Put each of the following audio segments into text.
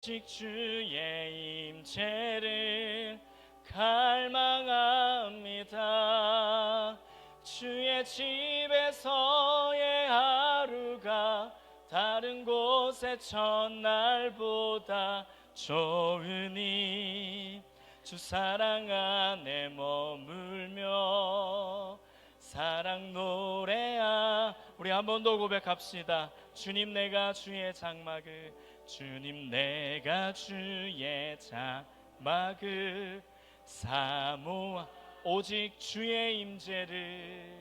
오직 주의 임재를 갈망합니다. 주의 집에서의 하루가 다른 곳의 첫날보다 좋으니 주 사랑 안에 머물며 사랑 노래하. 우리 한 번 더 고백합시다. 주님 내가 주의 장막을, 주님 내가 주의 장막을 사모하. 오직 주의 임재를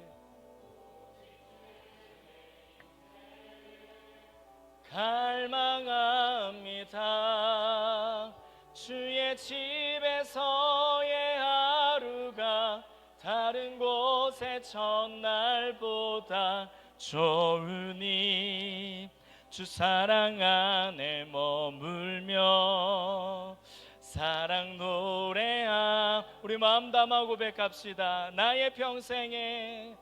갈망합니다. 주의 집에서의 하루가 다른 곳의 첫날보다 좋으니 주 사랑 안에 머물며 사랑 노래하. 우리 마음 담아 고백합시다. 나의 평생에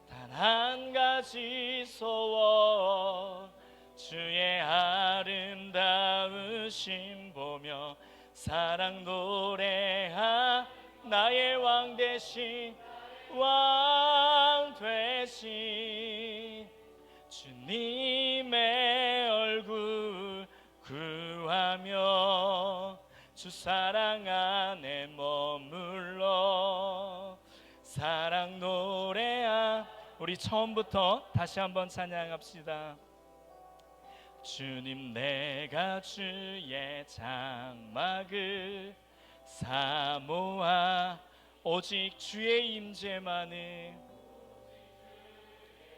단 한 가지 소원, 주의 아름다우심 보며 사랑 노래하. 나의 왕 되신 주님의 얼굴 구하며 주 사랑 안에 머물러 사랑 노래하. 우리 처음부터 다시 한번 찬양합시다. 주님 내가 주의 장막을 사모하. 오직 주의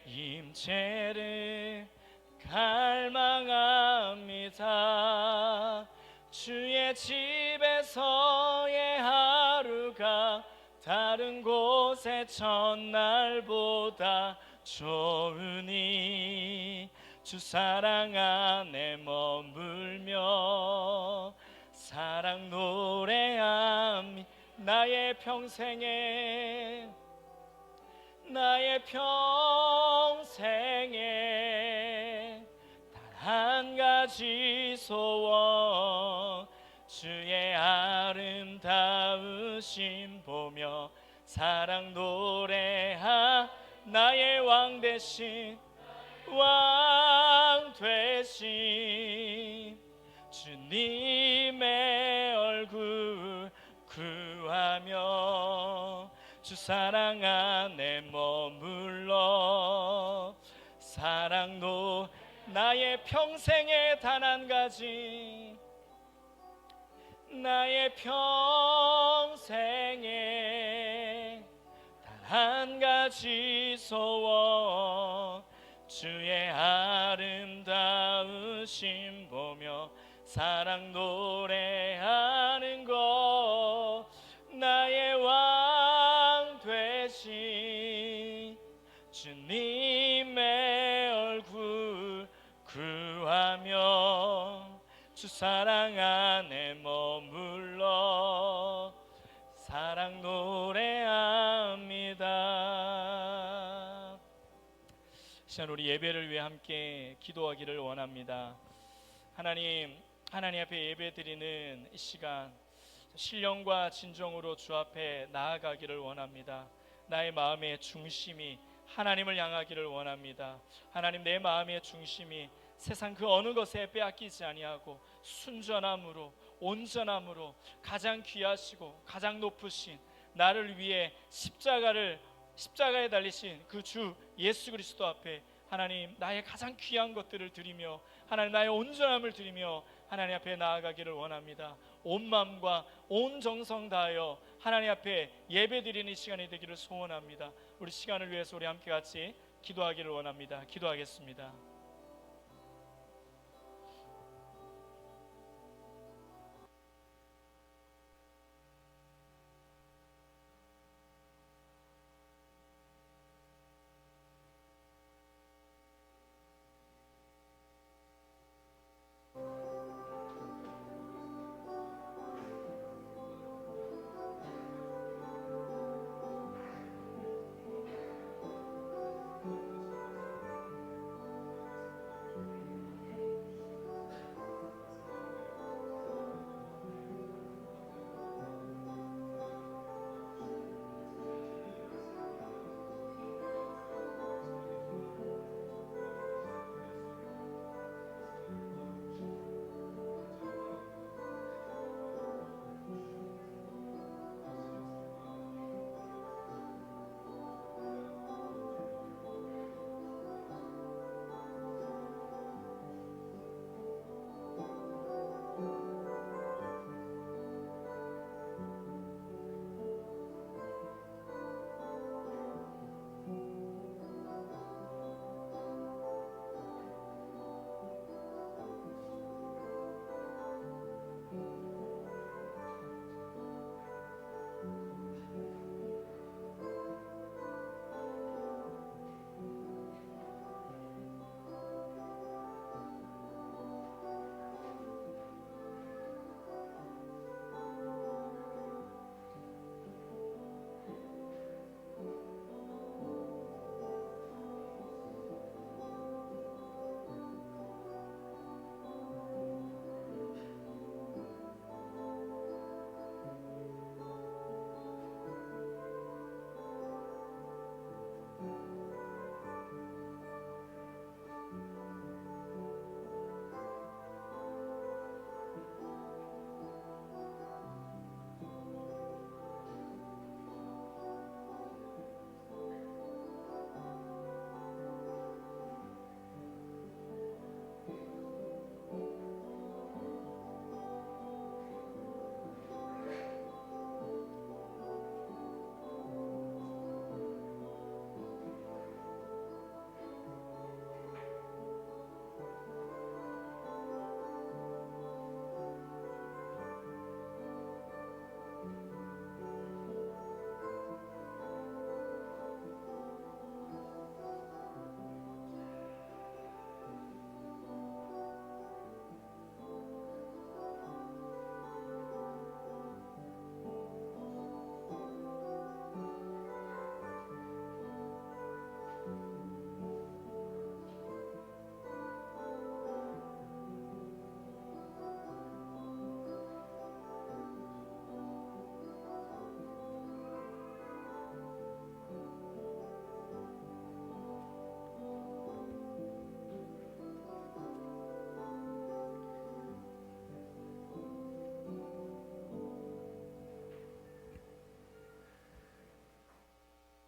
임재를 갈망합니다. 주의 집에서의 하루가 다른 곳의 첫날보다 좋으니 주 사랑 안에 머물며 사랑 노래함. 나의 평생에 단 한 가지 소원, 주의 아름다우심 보며 사랑 노래하. 나의 왕 되신 주님의 얼굴 구하며 주 사랑 안에 머물러 사랑도. 나의 평생에 단 한 가지, 나의 평생에 단 한 가지 소원, 주의 아름다우심 보며 사랑 노래하는 것. 나의 왕 되신 주님의 얼굴 구하며 주 사랑 안에 머물러 사랑 노래합니다. 시간 우리 예배를 위해 함께 기도하기를 원합니다. 하나님 앞에 예배드리는 이 시간 신령과 진정으로 주 앞에 나아가기를 원합니다. 나의 마음의 중심이 하나님을 향하기를 원합니다. 하나님, 내 마음의 중심이 세상 그 어느 것에 빼앗기지 아니하고 순전함으로 온전함으로 가장 귀하시고 가장 높으신 나를 위해 십자가에 달리신 그 주 예수 그리스도 앞에 하나님 나의 가장 귀한 것들을 드리며 하나님 나의 온전함을 드리며 하나님 앞에 나아가기를 원합니다. 온 마음과 온 정성 다하여 하나님 앞에 예배드리는 시간이 되기를 소원합니다. 우리 시간을 위해서 우리 함께 같이 기도하기를 원합니다. 기도하겠습니다.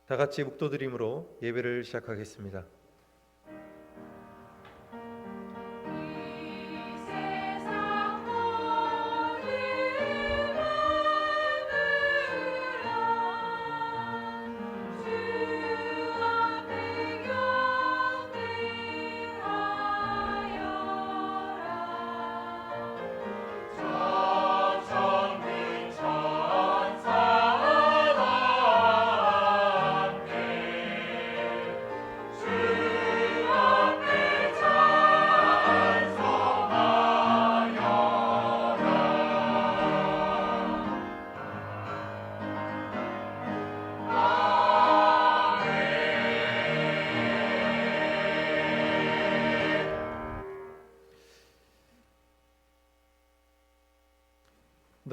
다 같이 묵도드림으로 예배를 시작하겠습니다.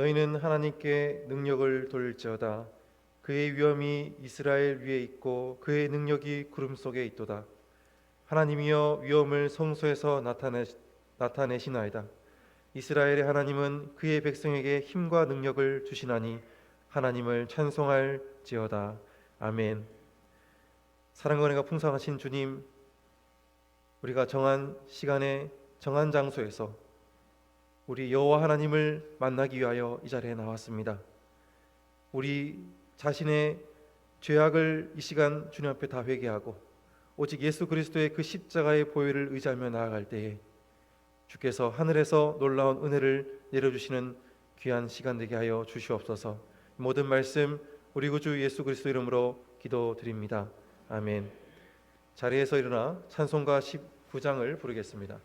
너희는 하나님께 능력을 돌릴지어다. 그의 위엄이 이스라엘 위에 있고 그의 능력이 구름 속에 있도다. 하나님이여 위엄을 성소에서 나타내시나이다. 이스라엘의 하나님은 그의 백성에게 힘과 능력을 주시나니 하나님을 찬송할지어다. 아멘. 사랑과 은혜가 풍성하신 주님, 우리가 정한 시간에 정한 장소에서 우리 여호와 하나님을 만나기 위하여 이 자리에 나왔습니다. 우리 자신의 죄악을 이 시간 주님 앞에 다 회개하고 오직 예수 그리스도의 그 십자가의 보혈을 의지하며 나아갈 때에 주께서 하늘에서 놀라운 은혜를 내려주시는 귀한 시간 되게 하여 주시옵소서. 모든 말씀 우리 구주 예수 그리스도 이름으로 기도드립니다. 아멘. 자리에서 일어나 찬송가 19장을 부르겠습니다.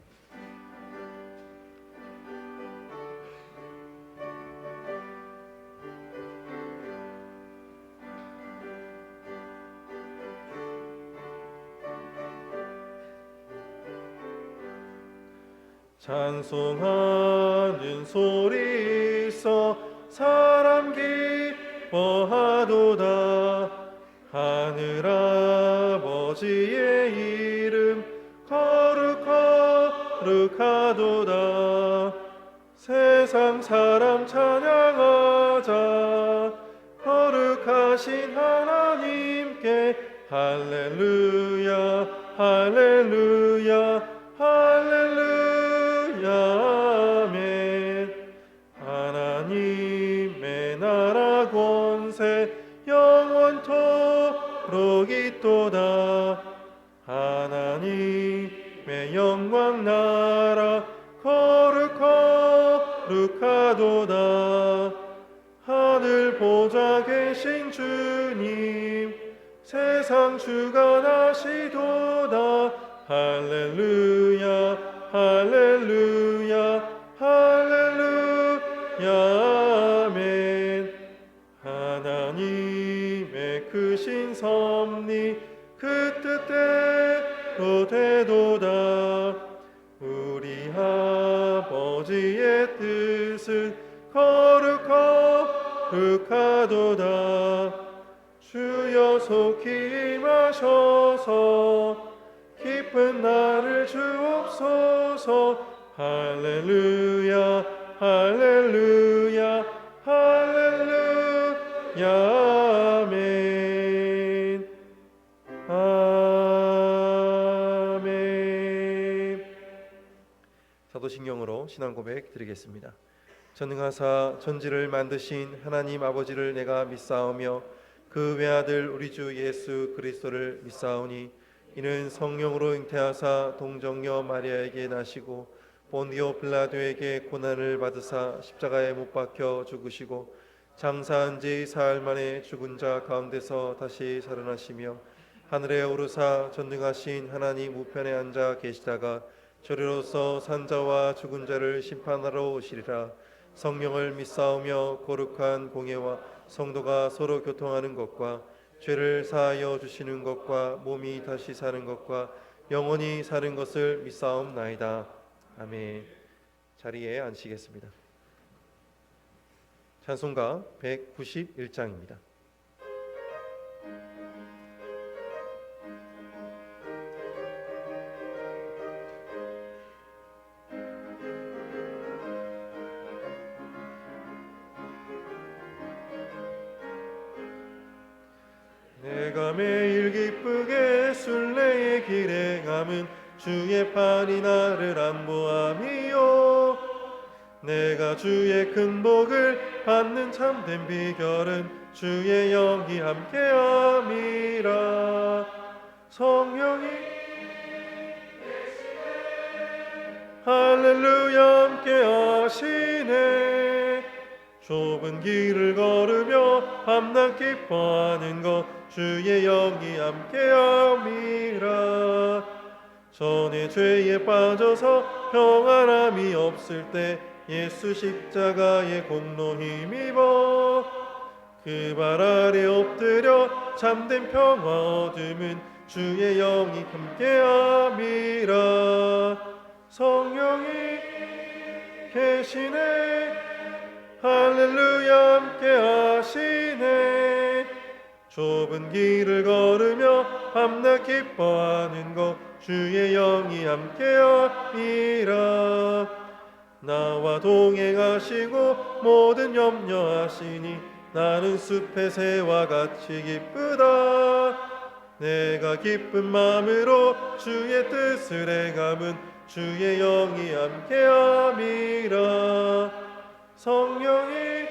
찬송하는 소리 있어 사람 기뻐하도다. 하늘 아버지의 이름 거룩하도다. 세상 사람 찬양하자. 거룩하신 하나님께 할렐루야 할렐루야 할렐루야 아멘. 하나님의 나라 권세 영원토록 있도다. 하나님의 영광 나라 거룩하도다. 하늘 보좌 계신 주님 세상 주관하시도다. 할렐루야 할렐루야 할렐루야 아멘. 하나님의 크신 섭리 그 뜻대로 되도다. 우리 아버지의 뜻은 거룩하도다. 주여 속히 임하셔서 깊은 나를 주옵소서. 할렐루야 할렐루야 할렐루야 아멘 아멘. 사도신경으로 신앙 고백 드리겠습니다. 전능하사 전지를 만드신 하나님 아버지를 내가 믿사오며 그 외아들 우리 주 예수 그리스도를 믿사오니 이는 성령으로 잉태하사 동정녀 마리아에게 나시고 본디오 빌라도에게 고난을 받으사 십자가에 못 박혀 죽으시고 장사한 지 사흘 만에 죽은 자 가운데서 다시 살아나시며 하늘에 오르사 전능하신 하나님 우편에 앉아 계시다가 저리로서 산자와 죽은 자를 심판하러 오시리라. 성령을 믿사오며 거룩한 공예와 성도가 서로 교통하는 것과 죄를 사하여 주시는 것과 몸이 다시 사는 것과 영원히 사는 것을 믿사옵나이다. 아멘. 자리에 앉으시겠습니다. 찬송가 191장입니다. 내가 매일 기쁘게 순례의 길에 감은 주의 팔이 나를 안보함이요. 내가 주의 큰 복을 받는 참된 비결은 주의 영이 함께함이라. 성령이 할렐루야 함께하시네. 좁은 길을 걸으며 밤낮 기뻐하는 것 주의 영이 함께함이라. 전에 죄에 빠져서 평안함이 없을 때 예수 십자가의 공로 힘입어 그 발 아래 엎드려 참된 평화 얻음은 주의 영이 함께함이라. 성령이 계시네. 할렐루야 함께하시네. 좁은 길을 걸으며 밤낮 기뻐하는 것 주의 영이 함께함이라. 나와 동행하시고 모든 염려하시니 나는 숲의 새와 같이 기쁘다. 내가 기쁜 마음으로 주의 뜻을 행함은 주의 영이 함께함이라. 성령이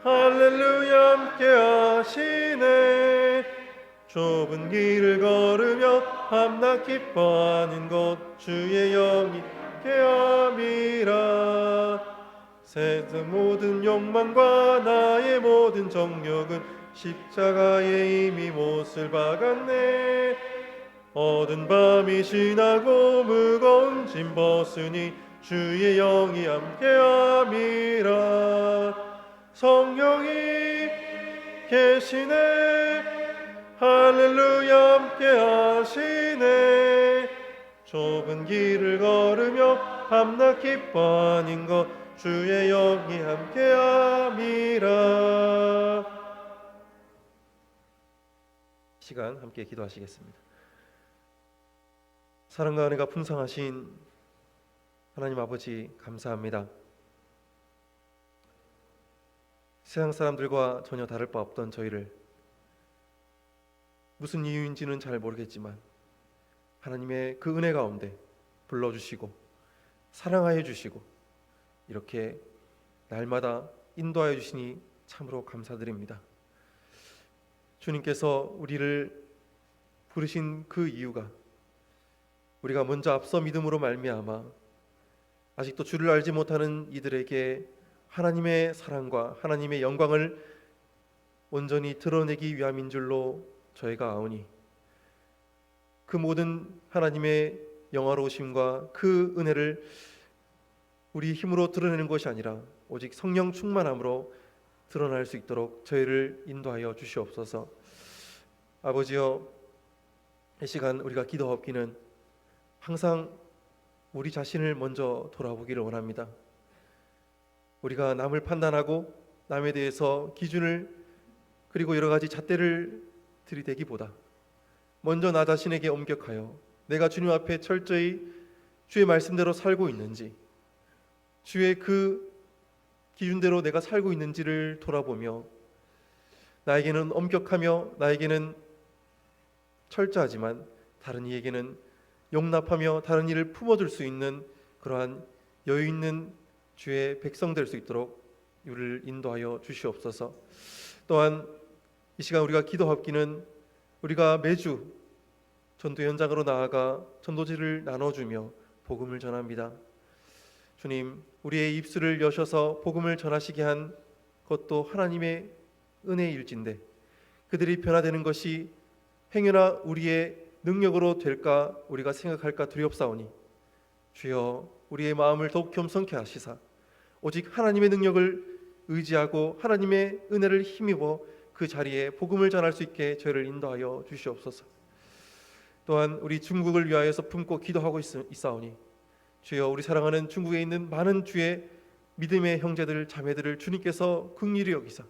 할렐루야 함께하시네. 좁은 길을 걸으며 밤낮 기뻐하는 것 주의 영이 함께함이라. 세상 모든 욕망과 나의 모든 정욕은 십자가에 이미 못을 박았네. 어두운 밤이 지나고 무거운 짐 벗으니 주의 영이 함께함이라. 성령이 계시네. 할렐루야 함께하시네. 좁은 길을 걸으며 밤낮 기뻐하는 것 주의 영이 함께함이라. 시간 함께 기도하시겠습니다. 사랑과 은혜가 풍성하신 하나님 아버지 감사합니다. 세상 사람들과 전혀 다를 바 없던 저희를 무슨 이유인지는 잘 모르겠지만 하나님의 그 은혜 가운데 불러주시고 사랑하여 주시고 이렇게 날마다 인도하여 주시니 참으로 감사드립니다. 주님께서 우리를 부르신 그 이유가 우리가 먼저 앞서 믿음으로 말미암아 아직도 주를 알지 못하는 이들에게 하나님의 사랑과 하나님의 영광을 온전히 드러내기 위함인 줄로 저희가 아오니 그 모든 하나님의 영화로우심과 그 은혜를 우리 힘으로 드러내는 것이 아니라 오직 성령 충만함으로 드러날 수 있도록 저희를 인도하여 주시옵소서. 아버지여, 이 시간 우리가 기도하옵기는 항상 우리 자신을 먼저 돌아보기를 원합니다. 우리가 남을 판단하고 남에 대해서 기준을 그리고 여러 가지 잣대를 들이대기보다 먼저 나 자신에게 엄격하여 내가 주님 앞에 철저히 주의 말씀대로 살고 있는지, 주의 그 기준대로 내가 살고 있는지를 돌아보며 나에게는 엄격하며 나에게는 철저하지만 다른 이에게는 용납하며 다른 이를 품어줄 수 있는 그러한 여유 있는 주의 백성 될 수 있도록 우리를 인도하여 주시옵소서. 또한 이 시간 우리가 기도하기는 우리가 매주 전도 현장으로 나아가 전도지를 나눠주며 복음을 전합니다. 주님, 우리의 입술을 여셔서 복음을 전하시게 한 것도 하나님의 은혜일진데 그들이 변화되는 것이 행여나 우리의 능력으로 될까 우리가 생각할까 두렵사오니 주여 우리의 마음을 더욱 겸손케 하시사 오직 하나님의 능력을 의지하고 하나님의 은혜를 힘입어 그 자리에 복음을 전할 수 있게 저희를 인도하여 주시옵소서. 또한 우리 중국을 위하여서 품고 기도하고 있사오니 주여 우리 사랑하는 중국에 있는 많은 주의 믿음의 형제들 자매들을 주님께서 긍휼히 여기사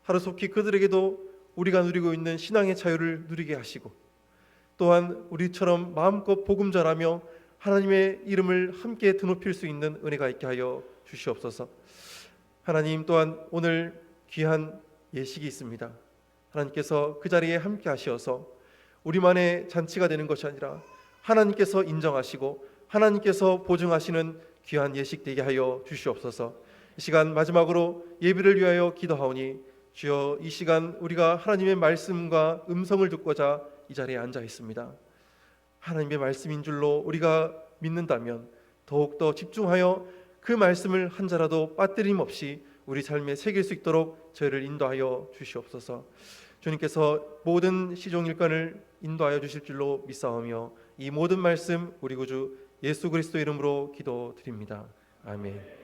하루속히 그들에게도 우리가 누리고 있는 신앙의 자유를 누리게 하시고 또한 우리처럼 마음껏 복음 전하며 하나님의 이름을 함께 드높일 수 있는 은혜가 있게 하여 주시옵소서. 하나님, 또한 오늘 귀한 예식이 있습니다. 하나님께서 그 자리에 함께 하셔서 우리만의 잔치가 되는 것이 아니라 하나님께서 인정하시고 하나님께서 보증하시는 귀한 예식 되게 하여 주시옵소서. 이 시간 마지막으로 예배를 위하여 기도하오니 주여, 이 시간 우리가 하나님의 말씀과 음성을 듣고자 이 자리에 앉아 있습니다. 하나님의 말씀인 줄로 우리가 믿는다면 더욱더 집중하여 그 말씀을 한 자라도 빠뜨림 없이 우리 삶에 새길 수 있도록 저희를 인도하여 주시옵소서. 주님께서 모든 시종일관을 인도하여 주실 줄로 믿사오며 이 모든 말씀 우리 구주 예수 그리스도 이름으로 기도드립니다. 아멘.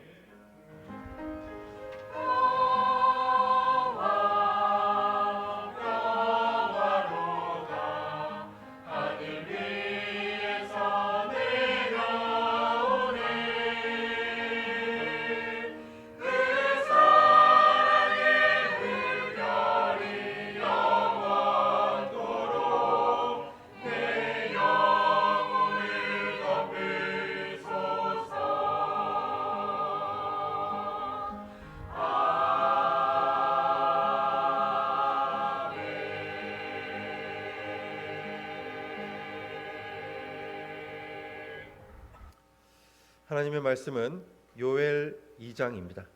하나님의 말씀은 요엘 2장입니다.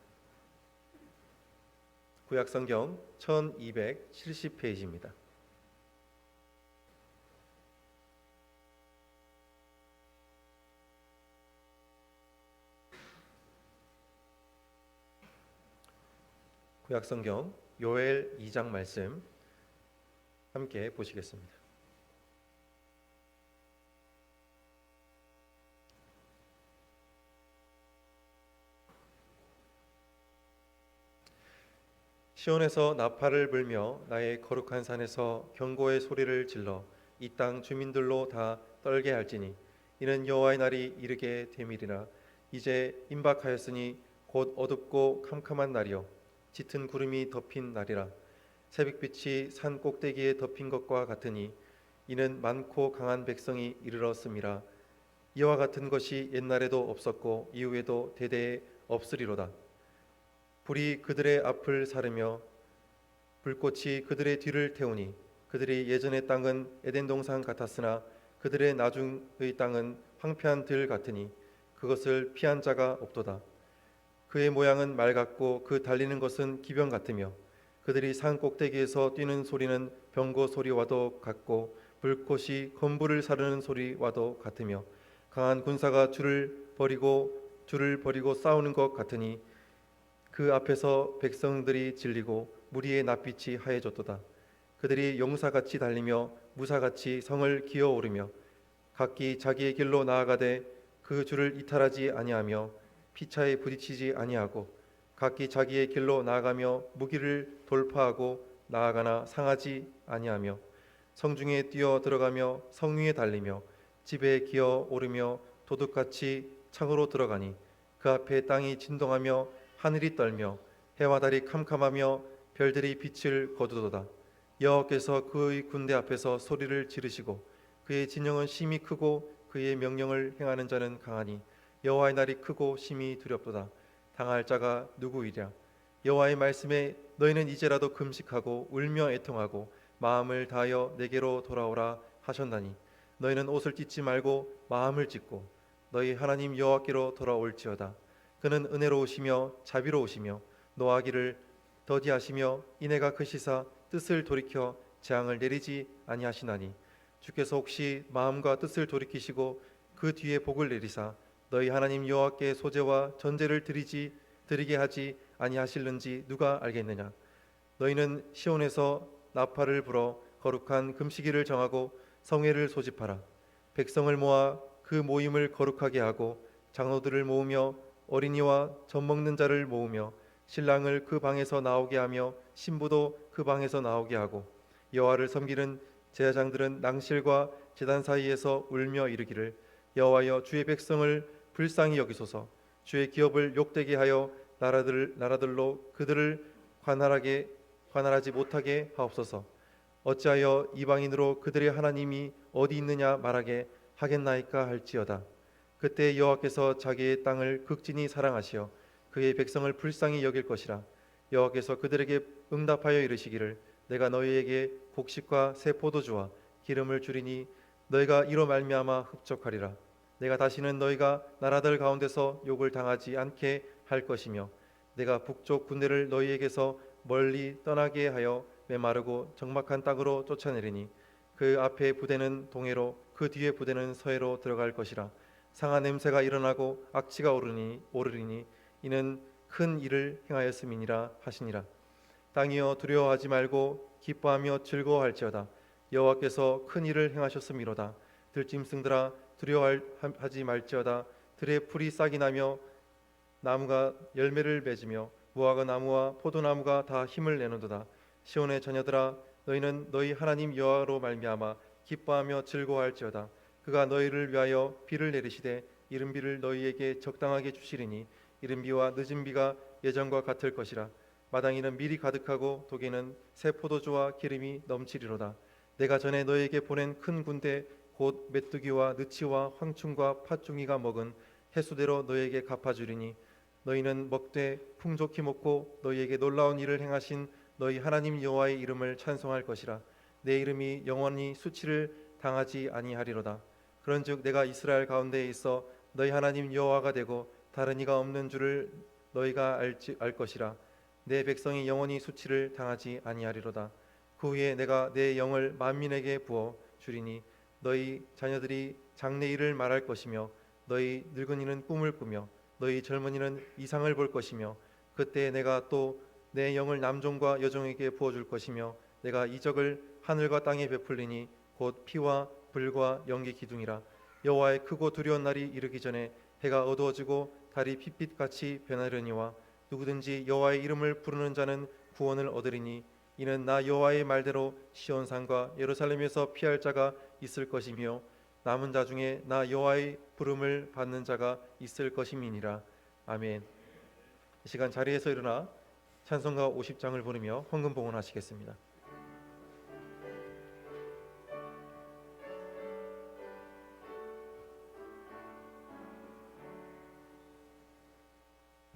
구약성경 1270페이지입니다. 구약성경 요엘 2장 말씀 함께 보시겠습니다. 시온에서 나팔을 불며 나의 거룩한 산에서 경고의 소리를 질러 이 땅 주민들로 다 떨게 할지니 이는 여호와의 날이 이르게 됨이리라. 이제 임박하였으니 곧 어둡고 캄캄한 날이요 짙은 구름이 덮인 날이라. 새벽빛이 산 꼭대기에 덮인 것과 같으니 이는 많고 강한 백성이 이르렀음이라. 이와 같은 것이 옛날에도 없었고 이후에도 대대에 없으리로다. 불이 그들의 앞을 사르며 불꽃이 그들의 뒤를 태우니 그들이 예전의 땅은 에덴 동산 같았으나 그들의 나중의 땅은 황폐한 들 같으니 그것을 피한 자가 없도다. 그의 모양은 말 같고 그 달리는 것은 기병 같으며 그들이 산 꼭대기에서 뛰는 소리는 병거 소리와도 같고 불꽃이 건불을 사르는 소리와도 같으며 강한 군사가 줄을 버리고 싸우는 것 같으니 그 앞에서 백성들이 질리고 무리의 낯빛이 하얘졌도다. 그들이 용사같이 달리며 무사같이 성을 기어오르며 각기 자기의 길로 나아가되 그 줄을 이탈하지 아니하며 피차에 부딪히지 아니하고 각기 자기의 길로 나아가며 무기를 돌파하고 나아가나 상하지 아니하며 성중에 뛰어 들어가며 성 위에 달리며 집에 기어오르며 도둑같이 창으로 들어가니 그 앞에 땅이 진동하며 하늘이 떨며 해와 달이 캄캄하며 별들이 빛을 거두도다. 여호와께서 그의 군대 앞에서 소리를 지르시고 그의 진영은 심히 크고 그의 명령을 행하는 자는 강하니 여호와의 날이 크고 심히 두렵도다. 당할 자가 누구이랴. 여호와의 말씀에 너희는 이제라도 금식하고 울며 애통하고 마음을 다하여 내게로 돌아오라 하셨나니 너희는 옷을 찢지 말고 마음을 찢고 너희 하나님 여호와께로 돌아올지어다. 그는 은혜로우시며 자비로우시며 노하기를 더디하시며 이내가 크시사 뜻을 돌이켜 재앙을 내리지 아니하시나니 주께서 혹시 마음과 뜻을 돌이키시고 그 뒤에 복을 내리사 너희 하나님 여호와께 소제와 전제를 드리게 하지 아니하실는지 누가 알겠느냐. 너희는 시온에서 나팔을 불어 거룩한 금식일을 정하고 성회를 소집하라. 백성을 모아 그 모임을 거룩하게 하고 장로들을 모으며 어린이와 젖 먹는 자를 모으며 신랑을 그 방에서 나오게 하며 신부도 그 방에서 나오게 하고 여호와를 섬기는 제사장들은 낭실과 제단 사이에서 울며 이르기를 여호와여 주의 백성을 불쌍히 여기소서. 주의 기업을 욕되게 하여 나라들로 그들을 관할하지 못하게 하옵소서. 어찌하여 이방인으로 그들의 하나님이 어디 있느냐 말하게 하겠나이까 할지어다. 그때 여호와께서 자기의 땅을 극진히 사랑하시어 그의 백성을 불쌍히 여길 것이라. 여호와께서 그들에게 응답하여 이르시기를 내가 너희에게 곡식과 새 포도주와 기름을 주리니 너희가 이로 말미암아 흡족하리라. 내가 다시는 너희가 나라들 가운데서 욕을 당하지 않게 할 것이며 내가 북쪽 군대를 너희에게서 멀리 떠나게 하여 메마르고 적막한 땅으로 쫓아내리니 그 앞에 부대는 동해로 그 뒤에 부대는 서해로 들어갈 것이라. 상한 냄새가 일어나고 악취가 오르리니 이는 큰 일을 행하였음이니라 하시니라. 땅이여 두려워하지 말고 기뻐하며 즐거워할지어다. 여호와께서 큰 일을 행하셨음이로다. 들짐승들아 두려워하지 말지어다. 들의 풀이 싹이 나며 나무가 열매를 맺으며 무화과 나무와 포도나무가 다 힘을 내는도다. 시온의 자녀들아 너희는 너희 하나님 여호와로 말미암아 기뻐하며 즐거워할지어다. 그가 너희를 위하여 비를 내리시되 이른 비를 너희에게 적당하게 주시리니 이른 비와 늦은 비가 예전과 같을 것이라. 마당에는 밀이 가득하고 독에는 새 포도주와 기름이 넘치리로다. 내가 전에 너희에게 보낸 큰 군대 곧 메뚜기와 느치와 황충과 팥중이가 먹은 해수대로 너희에게 갚아주리니 너희는 먹되 풍족히 먹고 너희에게 놀라운 일을 행하신 너희 하나님 여호와의 이름을 찬송할 것이라. 내 이름이 영원히 수치를 당하지 아니하리로다. 그런즉 내가 이스라엘 가운데에 있어 너희 하나님 여호와가 되고 다른 이가 없는 줄을 너희가 알 것이라. 내 백성이 영원히 수치를 당하지 아니하리로다. 그 후에 내가 내 영을 만민에게 부어 주리니 너희 자녀들이 장래일을 말할 것이며 너희 늙은이는 꿈을 꾸며 너희 젊은이는 이상을 볼 것이며 그때 내가 또 내 영을 남종과 여종에게 부어줄 것이며 내가 이적을 하늘과 땅에 베풀리니 곧 피와 불과 연기 기둥이라. 여호와의 크고 두려운 날이 이르기 전에 해가 어두워지고 달이 핏빛같이 변하려니와 누구든지 여호와의 이름을 부르는 자는 구원을 얻으리니 이는 나 여호와의 말대로 시온산과 예루살렘에서 피할 자가 있을 것이며 남은 자 중에 나 여호와의 부름을 받는 자가 있을 것임이니라. 아멘. 이 시간 자리에서 일어나 찬송가 50장을 부르며 헌금 봉헌하시겠습니다.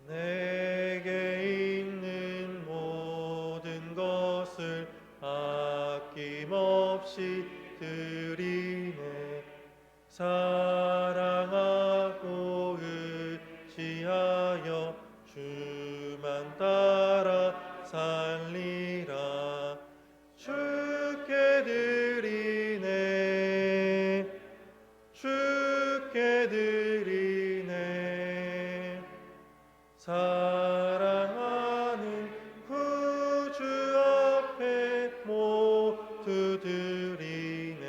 내게 있는 모든 것을 아낌없이 드리네. 사랑하고 의지하여 주만 따라 살리라. 주께 드리네. 주께 드리네. 사랑하는 구주 앞에 모두 드리네.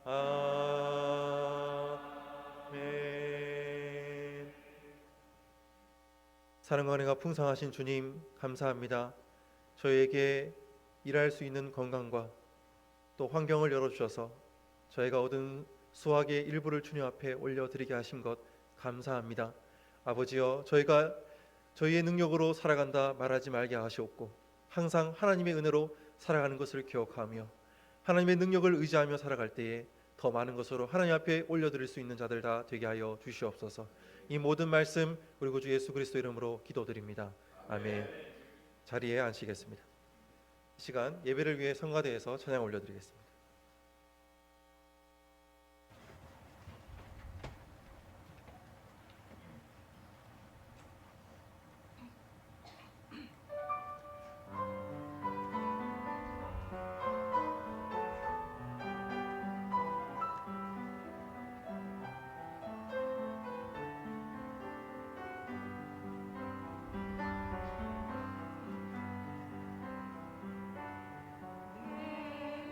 아멘. 사랑과 은혜가 풍성하신 주님 감사합니다. 저희에게 일할 수 있는 건강과 또 환경을 열어주셔서 저희가 얻은 수확의 일부를 주님 앞에 올려드리게 하신 것 감사합니다. 아버지여, 저희가 저희의 능력으로 살아간다 말하지 말게 하시옵고 항상 하나님의 은혜로 살아가는 것을 기억하며 하나님의 능력을 의지하며 살아갈 때에 더 많은 것으로 하나님 앞에 올려드릴 수 있는 자들 다 되게 하여 주시옵소서. 이 모든 말씀 우리 구주 예수 그리스도 이름으로 기도드립니다. 아멘. 자리에 앉으시겠습니다. 이 시간 예배를 위해 성가대에서 찬양 올려드리겠습니다.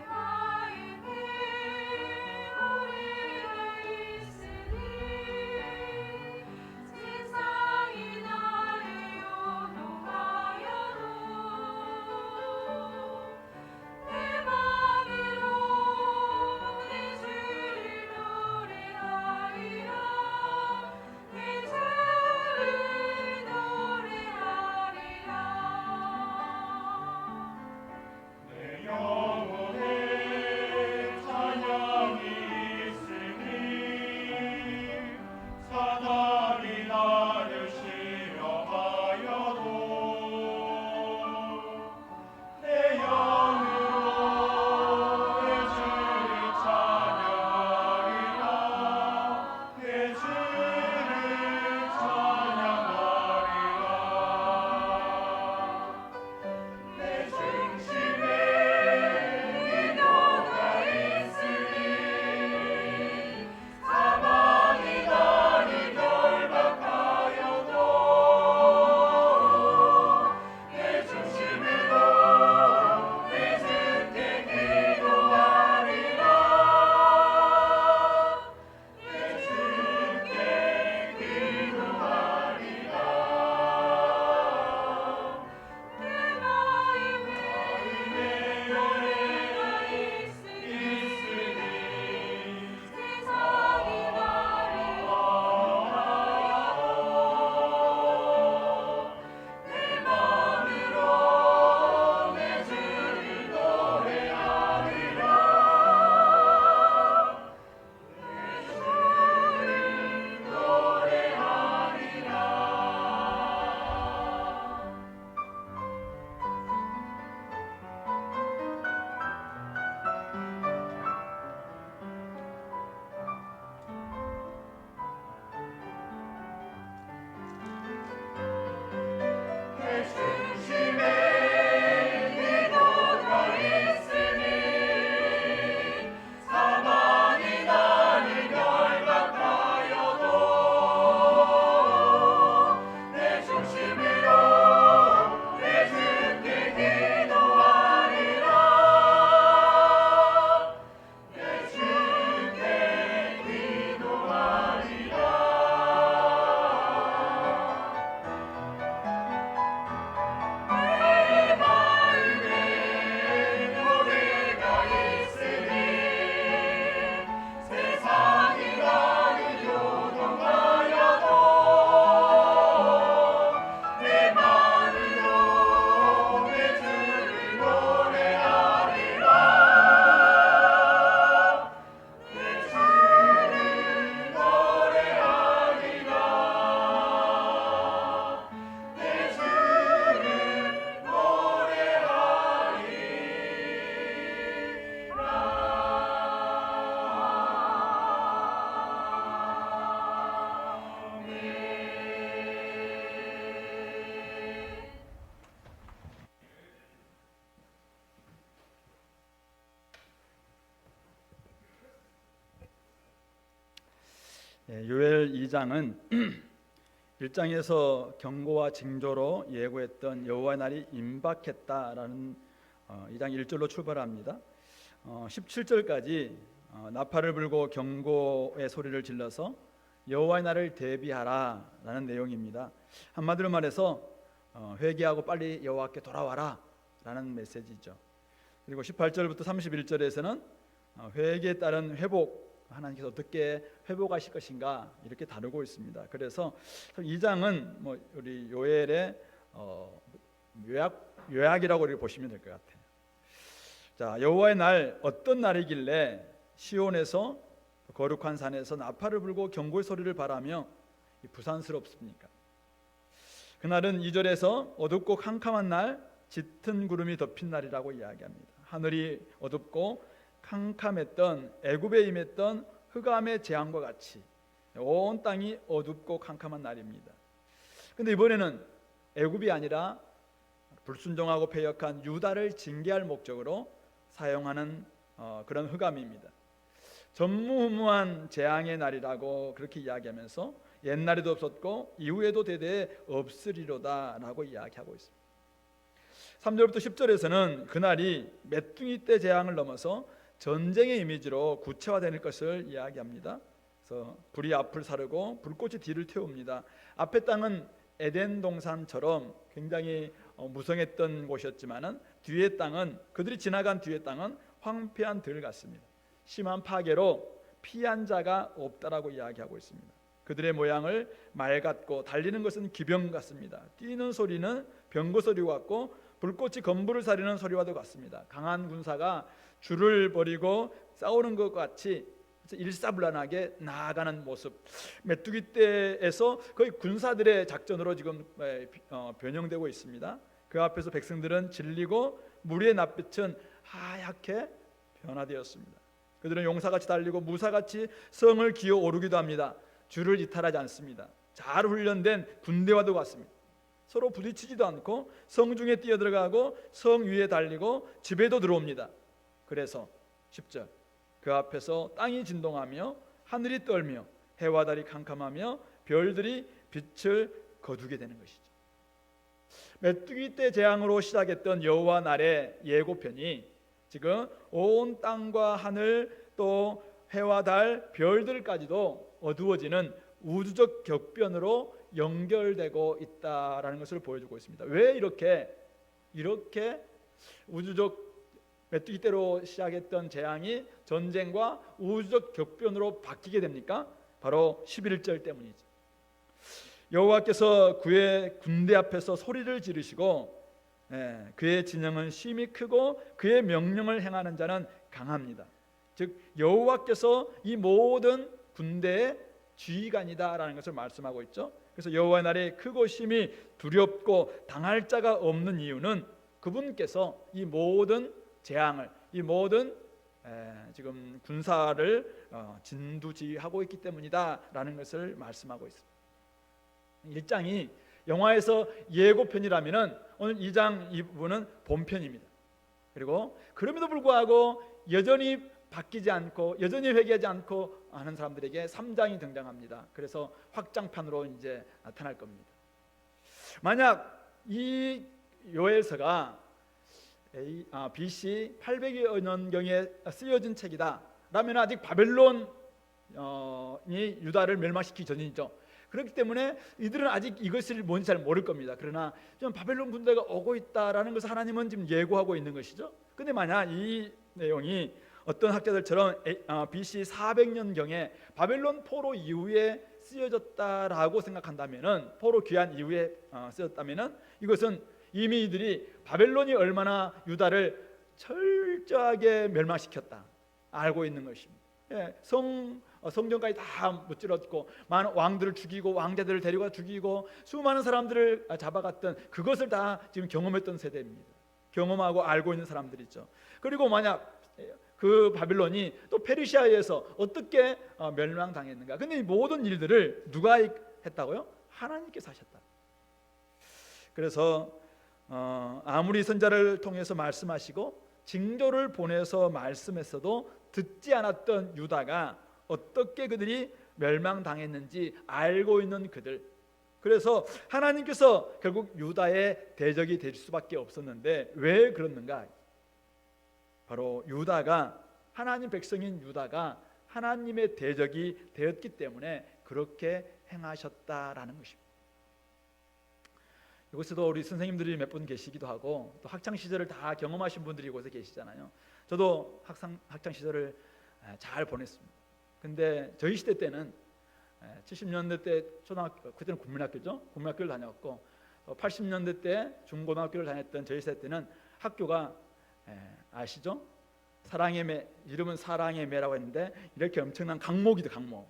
내 요엘 2장은 1장에서 경고와 징조로 예고했던 여호와의 날이 임박했다라는 2장 1절로 출발합니다. 17절까지 나팔을 불고 경고의 소리를 질러서 여호와의 날을 대비하라라는 내용입니다. 한마디로 말해서 회개하고 빨리 여호와께 돌아와라 라는 메시지죠. 그리고 18절부터 31절에서는 회개에 따른 회복, 하나님께서 어떻게 회복하실 것인가 이렇게 다루고 있습니다. 그래서 이 장은 뭐 우리 요엘의 요약이라고 이렇게 보시면 될 것 같아요. 자, 여호와의 날 어떤 날이길래 시온에서 거룩한 산에서 나팔을 불고 경고의 소리를 바라며 부산스럽습니까? 그날은 2절에서 어둡고 캄캄한 날, 짙은 구름이 덮인 날이라고 이야기합니다. 하늘이 어둡고 캄캄했던 애굽에 임했던 흑암의 재앙과 같이 온 땅이 어둡고 캄캄한 날입니다. 그런데 이번에는 애굽이 아니라 불순종하고 패역한 유다를 징계할 목적으로 사용하는 그런 흑암입니다. 전무후무한 재앙의 날이라고 그렇게 이야기하면서 옛날에도 없었고 이후에도 대대에 없으리로다라고 이야기하고 있습니다. 3절부터 10절에서는 그날이 메뚜기 떼 재앙을 넘어서 전쟁의 이미지로 구체화될 것을 이야기합니다. 그래서 불이 앞을 사르고 불꽃이 뒤를 태웁니다. 앞의 땅은 에덴 동산처럼 굉장히 무성했던 곳이었지만은 뒤의 땅은, 그들이 지나간 뒤의 땅은 황폐한 들 같습니다. 심한 파괴로 피한 자가 없다라고 이야기하고 있습니다. 그들의 모양을 말 같고 달리는 것은 기병 같습니다. 뛰는 소리는 병거 소리 같고 불꽃이 건물을 사리는 소리와도 같습니다. 강한 군사가 줄을 버리고 싸우는 것 같이 일사불란하게 나아가는 모습. 메뚜기 떼에서 거의 군사들의 작전으로 지금 변형되고 있습니다. 그 앞에서 백성들은 질리고 무리의 낯빛은 하얗게 변화되었습니다. 그들은 용사같이 달리고 무사같이 성을 기어 오르기도 합니다. 줄을 이탈하지 않습니다. 잘 훈련된 군대와도 같습니다. 서로 부딪히지도 않고 성중에 뛰어들어가고 성 위에 달리고 집에도 들어옵니다. 그래서 10절, 그 앞에서 땅이 진동하며 하늘이 떨며 해와 달이 캄캄하며 별들이 빛을 거두게 되는 것이죠. 메뚜기 떼 재앙으로 시작했던 여호와 날의 예고편이 지금 온 땅과 하늘 또 해와 달 별들까지도 어두워지는 우주적 격변으로 연결되고 있다라는 것을 보여주고 있습니다. 왜 이렇게 우주적 메뚜기 떼로 시작했던 재앙이 전쟁과 우주적 격변으로 바뀌게 됩니까? 바로 11절 때문이죠. 여호와께서 그의 군대 앞에서 소리를 지르시고 그의 진영은 심히 크고 그의 명령을 행하는 자는 강합니다. 즉 여호와께서 이 모든 군대의 지휘관이다라는 것을 말씀하고 있죠. 그래서 여호와의 날이 크고 심히 두렵고 당할 자가 없는 이유는 그분께서 이 모든 재앙을, 이 모든 지금 군사를 진두지휘하고 있기 때문이다라는 것을 말씀하고 있습니다. 1장이 영화에서 예고편이라면은 오늘 2장 이 부분은 본편입니다. 그리고 그럼에도 불구하고 여전히 바뀌지 않고 여전히 회개하지 않고 하는 사람들에게 3장이 등장합니다. 그래서 확장판으로 이제 나타날 겁니다. 만약 이 요엘서가 BC 800여 년경에 쓰여진 책이다 라면 아직 바벨론이 유다를 멸망시키기 전이죠. 그렇기 때문에 이들은 아직 이것을 뭔지 잘 모를 겁니다. 그러나 좀 바벨론 군대가 오고 있다라는 것을 하나님은 지금 예고하고 있는 것이죠. 근데 만약 이 내용이 어떤 학자들처럼 BC 400년경에 바벨론 포로 이후에 쓰여졌다라고 생각한다면은, 포로 귀환 이후에 쓰여졌다면은 이것은 이미 이들이 바벨론이 얼마나 유다를 철저하게 멸망시켰다 알고 있는 것입니다. 성전까지 다 무찌렀고 많은 왕들을 죽이고 왕자들을 데리고 죽이고 수많은 사람들을 잡아갔던 그것을 다 지금 경험했던 세대입니다. 경험하고 알고 있는 사람들이죠. 그리고 만약 그 바빌론이 또 페르시아에 의해서 어떻게 멸망당했는가. 근데 이 모든 일들을 누가 했다고요? 하나님께서 하셨다. 그래서 아무리 선자를 통해서 말씀하시고 징조를 보내서 말씀했어도 듣지 않았던 유다가 어떻게 그들이 멸망당했는지 알고 있는 그들. 그래서 하나님께서 결국 유다의 대적이 될 수밖에 없었는데 왜 그랬는가? 바로 유다가, 하나님 백성인 유다가 하나님의 대적이 되었기 때문에 그렇게 행하셨다라는 것입니다. 이곳에도 우리 선생님들이 몇 분 계시기도 하고 또 학창 시절을 다 경험하신 분들이 이곳에 계시잖아요. 저도 학창 시절을 잘 보냈습니다. 근데 저희 시대 때는 70년대 때 초등학교, 그때는 국민학교죠. 국민학교를 다녔고 80년대 때 중고등학교를 다녔던 저희 시대 때는 학교가 아시죠? 사랑의 매, 이름은 사랑의 매라고 했는데 이렇게 엄청난 강목이죠. 강목.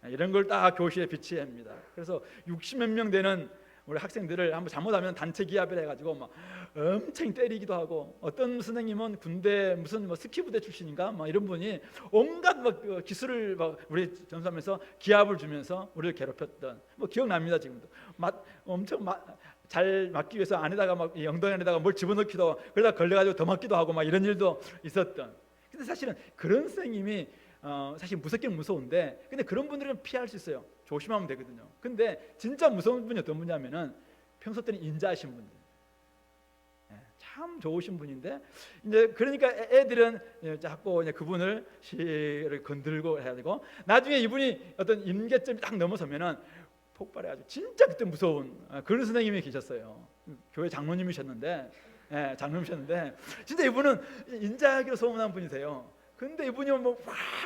이런 걸 딱 교실에 비치합니다. 그래서 60몇 명 되는 우리 학생들을 한번 잘못하면 단체 기합을 해가지고 막 엄청 때리기도 하고, 어떤 선생님은 군대 무슨 뭐 스키 부대 출신인가 막 이런 분이 온갖 막 기술을 막 우리 전수하면서 기합을 주면서 우리를 괴롭혔던 뭐 기억납니다. 지금도 엄청 잘 맞기 위해서 안에다가 막 엉덩이 안에다가 뭘 집어넣기도 하고 그러다 걸려가지고 더 맞기도 하고 막 이런 일도 있었던. 근데 사실은 그런 선생님이 사실 무섭긴 무서운데, 근데 그런 분들은 피할 수 있어요. 조심하면 되거든요. 근데 진짜 무서운 분이 어떤 분이냐면은 평소 때는 인자하신 분들, 참 좋으신 분인데 이제 그러니까 애들은 자꾸 이제 그분을 이렇게 건들고 해야 되고, 나중에 이분이 어떤 임계점이 딱 넘어서면은 폭발해가지고 진짜 그때 무서운 그런 선생님이 계셨어요. 교회 장로님이셨는데, 진짜 이분은 인자하기로 소문난 분이세요. 근데 이분이 뭐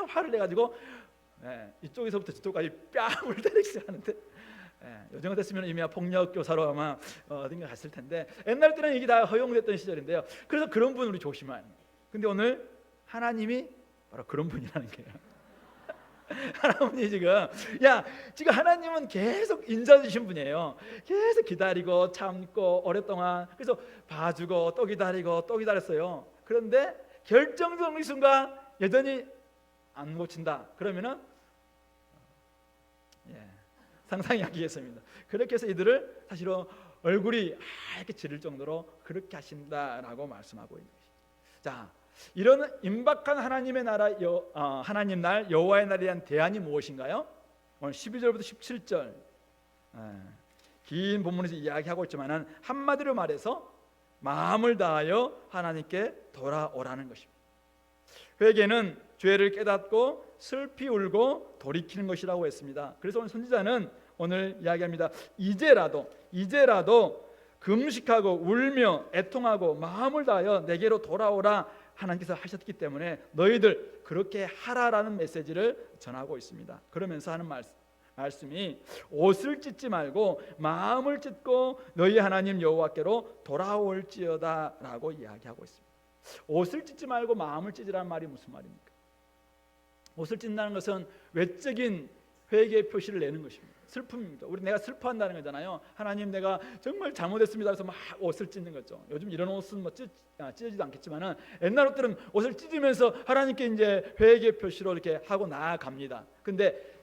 화를 내가지고 이쪽에서부터 저쪽까지 뺨을 때리기 시작하는데, 요즘 같았으면 이미 폭력 교사로 아마 어딘가 갔을 텐데, 옛날 때는 이게 다 허용됐던 시절인데요. 그래서 그런 분 우리 조심해야 합니다. 근데 오늘 하나님이 바로 그런 분이라는 거예요. 하나님이 지금 하나님은 계속 인자 주신 분이에요. 계속 기다리고 참고 오랫동안, 그래서 봐주고 또 기다리고 또 기다렸어요. 그런데 결정적인 순간 여전히 안 고친다 그러면은 상상이 하겠습니다. 그렇게 해서 이들을 사실은 얼굴이 하얗게 지를 정도로 그렇게 하신다라고 말씀하고 있는 것이죠. 자, 이런 임박한 하나님의 나라, 하나님 날, 여호와의 날에 대한 대안이 무엇인가요? 오늘 12절부터 17절 긴 본문에서 이야기하고 있지만은 한마디로 말해서 마음을 다하여 하나님께 돌아오라는 것입니다. 회개는 죄를 깨닫고 슬피 울고 돌이키는 것이라고 했습니다. 그래서 오늘 선지자는 오늘 이야기합니다. 이제라도 금식하고 울며 애통하고 마음을 다하여 내게로 돌아오라 하나님께서 하셨기 때문에 너희들 그렇게 하라라는 메시지를 전하고 있습니다. 그러면서 하는 말씀이 옷을 찢지 말고 마음을 찢고 너희 하나님 여호와께로 돌아올지어다 라고 이야기하고 있습니다. 옷을 찢지 말고 마음을 찢으라는 말이 무슨 말입니까? 옷을 찢는다는 것은 외적인 회개의 표시를 내는 것입니다. 슬픔입니다. 내가 슬퍼한다는 거잖아요. 하나님, 내가 정말 잘못했습니다. 그래서 막 옷을 찢는 거죠. 요즘 이런 옷은 뭐 찢어지도 않겠지만은 옛날 옷들은 옷을 찢으면서 하나님께 이제 회개의 표시로 이렇게 하고 나아갑니다. 근데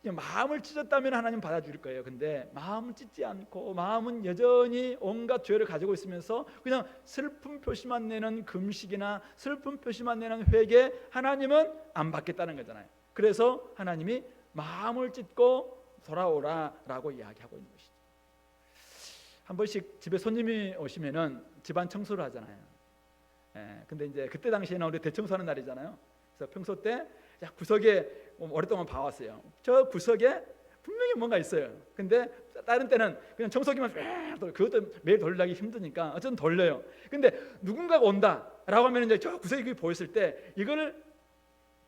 마음을 찢었다면 하나님 받아줄 거예요. 근데 마음은 찢지 않고 마음은 여전히 온갖 죄를 가지고 있으면서 그냥 슬픔 표시만 내는 금식이나 슬픔 표시만 내는 회개, 하나님은 안 받겠다는 거잖아요. 그래서 하나님이 마음을 찢고 돌아오라라고 이야기하고 있는 것이죠. 한 번씩 집에 손님이 오시면은 집안 청소를 하잖아요. 근데 이제 그때 당시에는 우리 대청소하는 날이잖아요. 그래서 평소 때 구석에 오랫동안 봐왔어요. 저 구석에 분명히 뭔가 있어요. 근데 다른 때는 그냥 청소기만 그것도 매일 돌리기 힘드니까 어쨌든 돌려요. 근데 누군가가 온다라고 하면 이제 저 구석이 보였을 때 이거를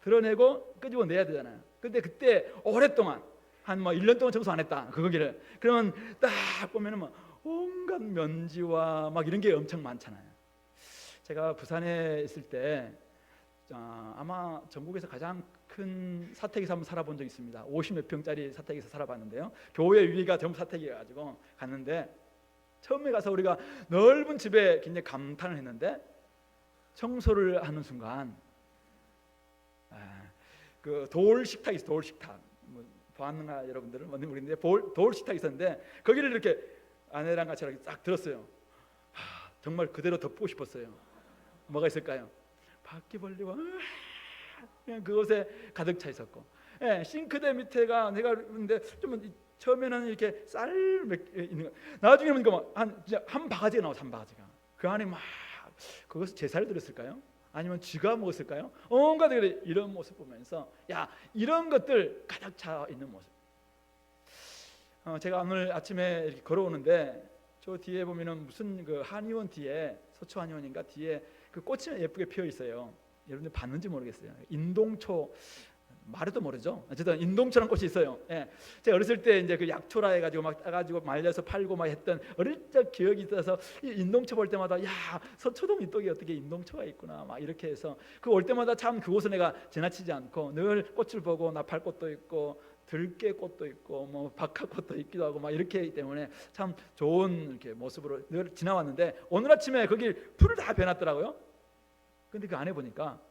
드러내고 끄집어 내야 되잖아요. 근데 그때 오랫동안 한 1년 동안 청소 안 했다 그거기를, 그러면 딱 보면은 온갖 먼지와 막 이런 게 엄청 많잖아요. 제가 부산에 있을 때 아마 전국에서 가장 큰 사택에서 한번 살아본 적이 있습니다. 50몇 평짜리 사택에서 살아봤는데요. 교회 위가 전부 사택이어가지고 갔는데, 처음에 가서 우리가 넓은 집에 굉장히 감탄을 했는데, 청소를 하는 순간 그 돌 식탁이 있어요. 돌 식탁. 보았는가 여러분들은? 모르겠는데 돌 식탁이 있었는데 거기를 이렇게 아내랑 같이 이렇게 딱 들었어요. 정말 그대로 덮고 싶었어요. 뭐가 있을까요? 바퀴벌레와 그냥 그곳에 가득 차 있었고, 예, 싱크대 밑에가 내가 근데 좀 처음에는 이렇게 쌀 있는 거, 나중에는 한 바가지가 나와, 한 바가지가. 그 안에 막 그것을 제사를 드렸을까요? 아니면 쥐가 먹었을까요? 온갖 이런 모습 보면서 야, 이런 것들 가득 차 있는 모습. 제가 오늘 아침에 이렇게 걸어오는데 저 뒤에 보면은 무슨 그 한의원 뒤에 서초 한의원인가 뒤에 그 꽃이 예쁘게 피어 있어요. 여러분들 봤는지 모르겠어요. 인동초, 말해도 모르죠. 어쨌든 인동초라는 꽃이 있어요. 예. 제가 어렸을 때 이제 그 약초라 해가지고 막 따가지고 말려서 팔고 막 했던 어릴 적 기억이 있어서 이 인동초 볼 때마다 야, 서초동 이쪽에 어떻게 인동초가 있구나 막 이렇게 해서 그 올 때마다 참 그곳을 내가 지나치지 않고 늘 꽃을 보고 나팔꽃도 있고 들깨꽃도 있고 뭐 박하꽃도 있기도 하고 막 이렇게 하기 때문에 참 좋은 이렇게 모습으로 늘 지나왔는데 오늘 아침에 거기 풀을 다 베놨더라고요. 근데 그 안에 보니까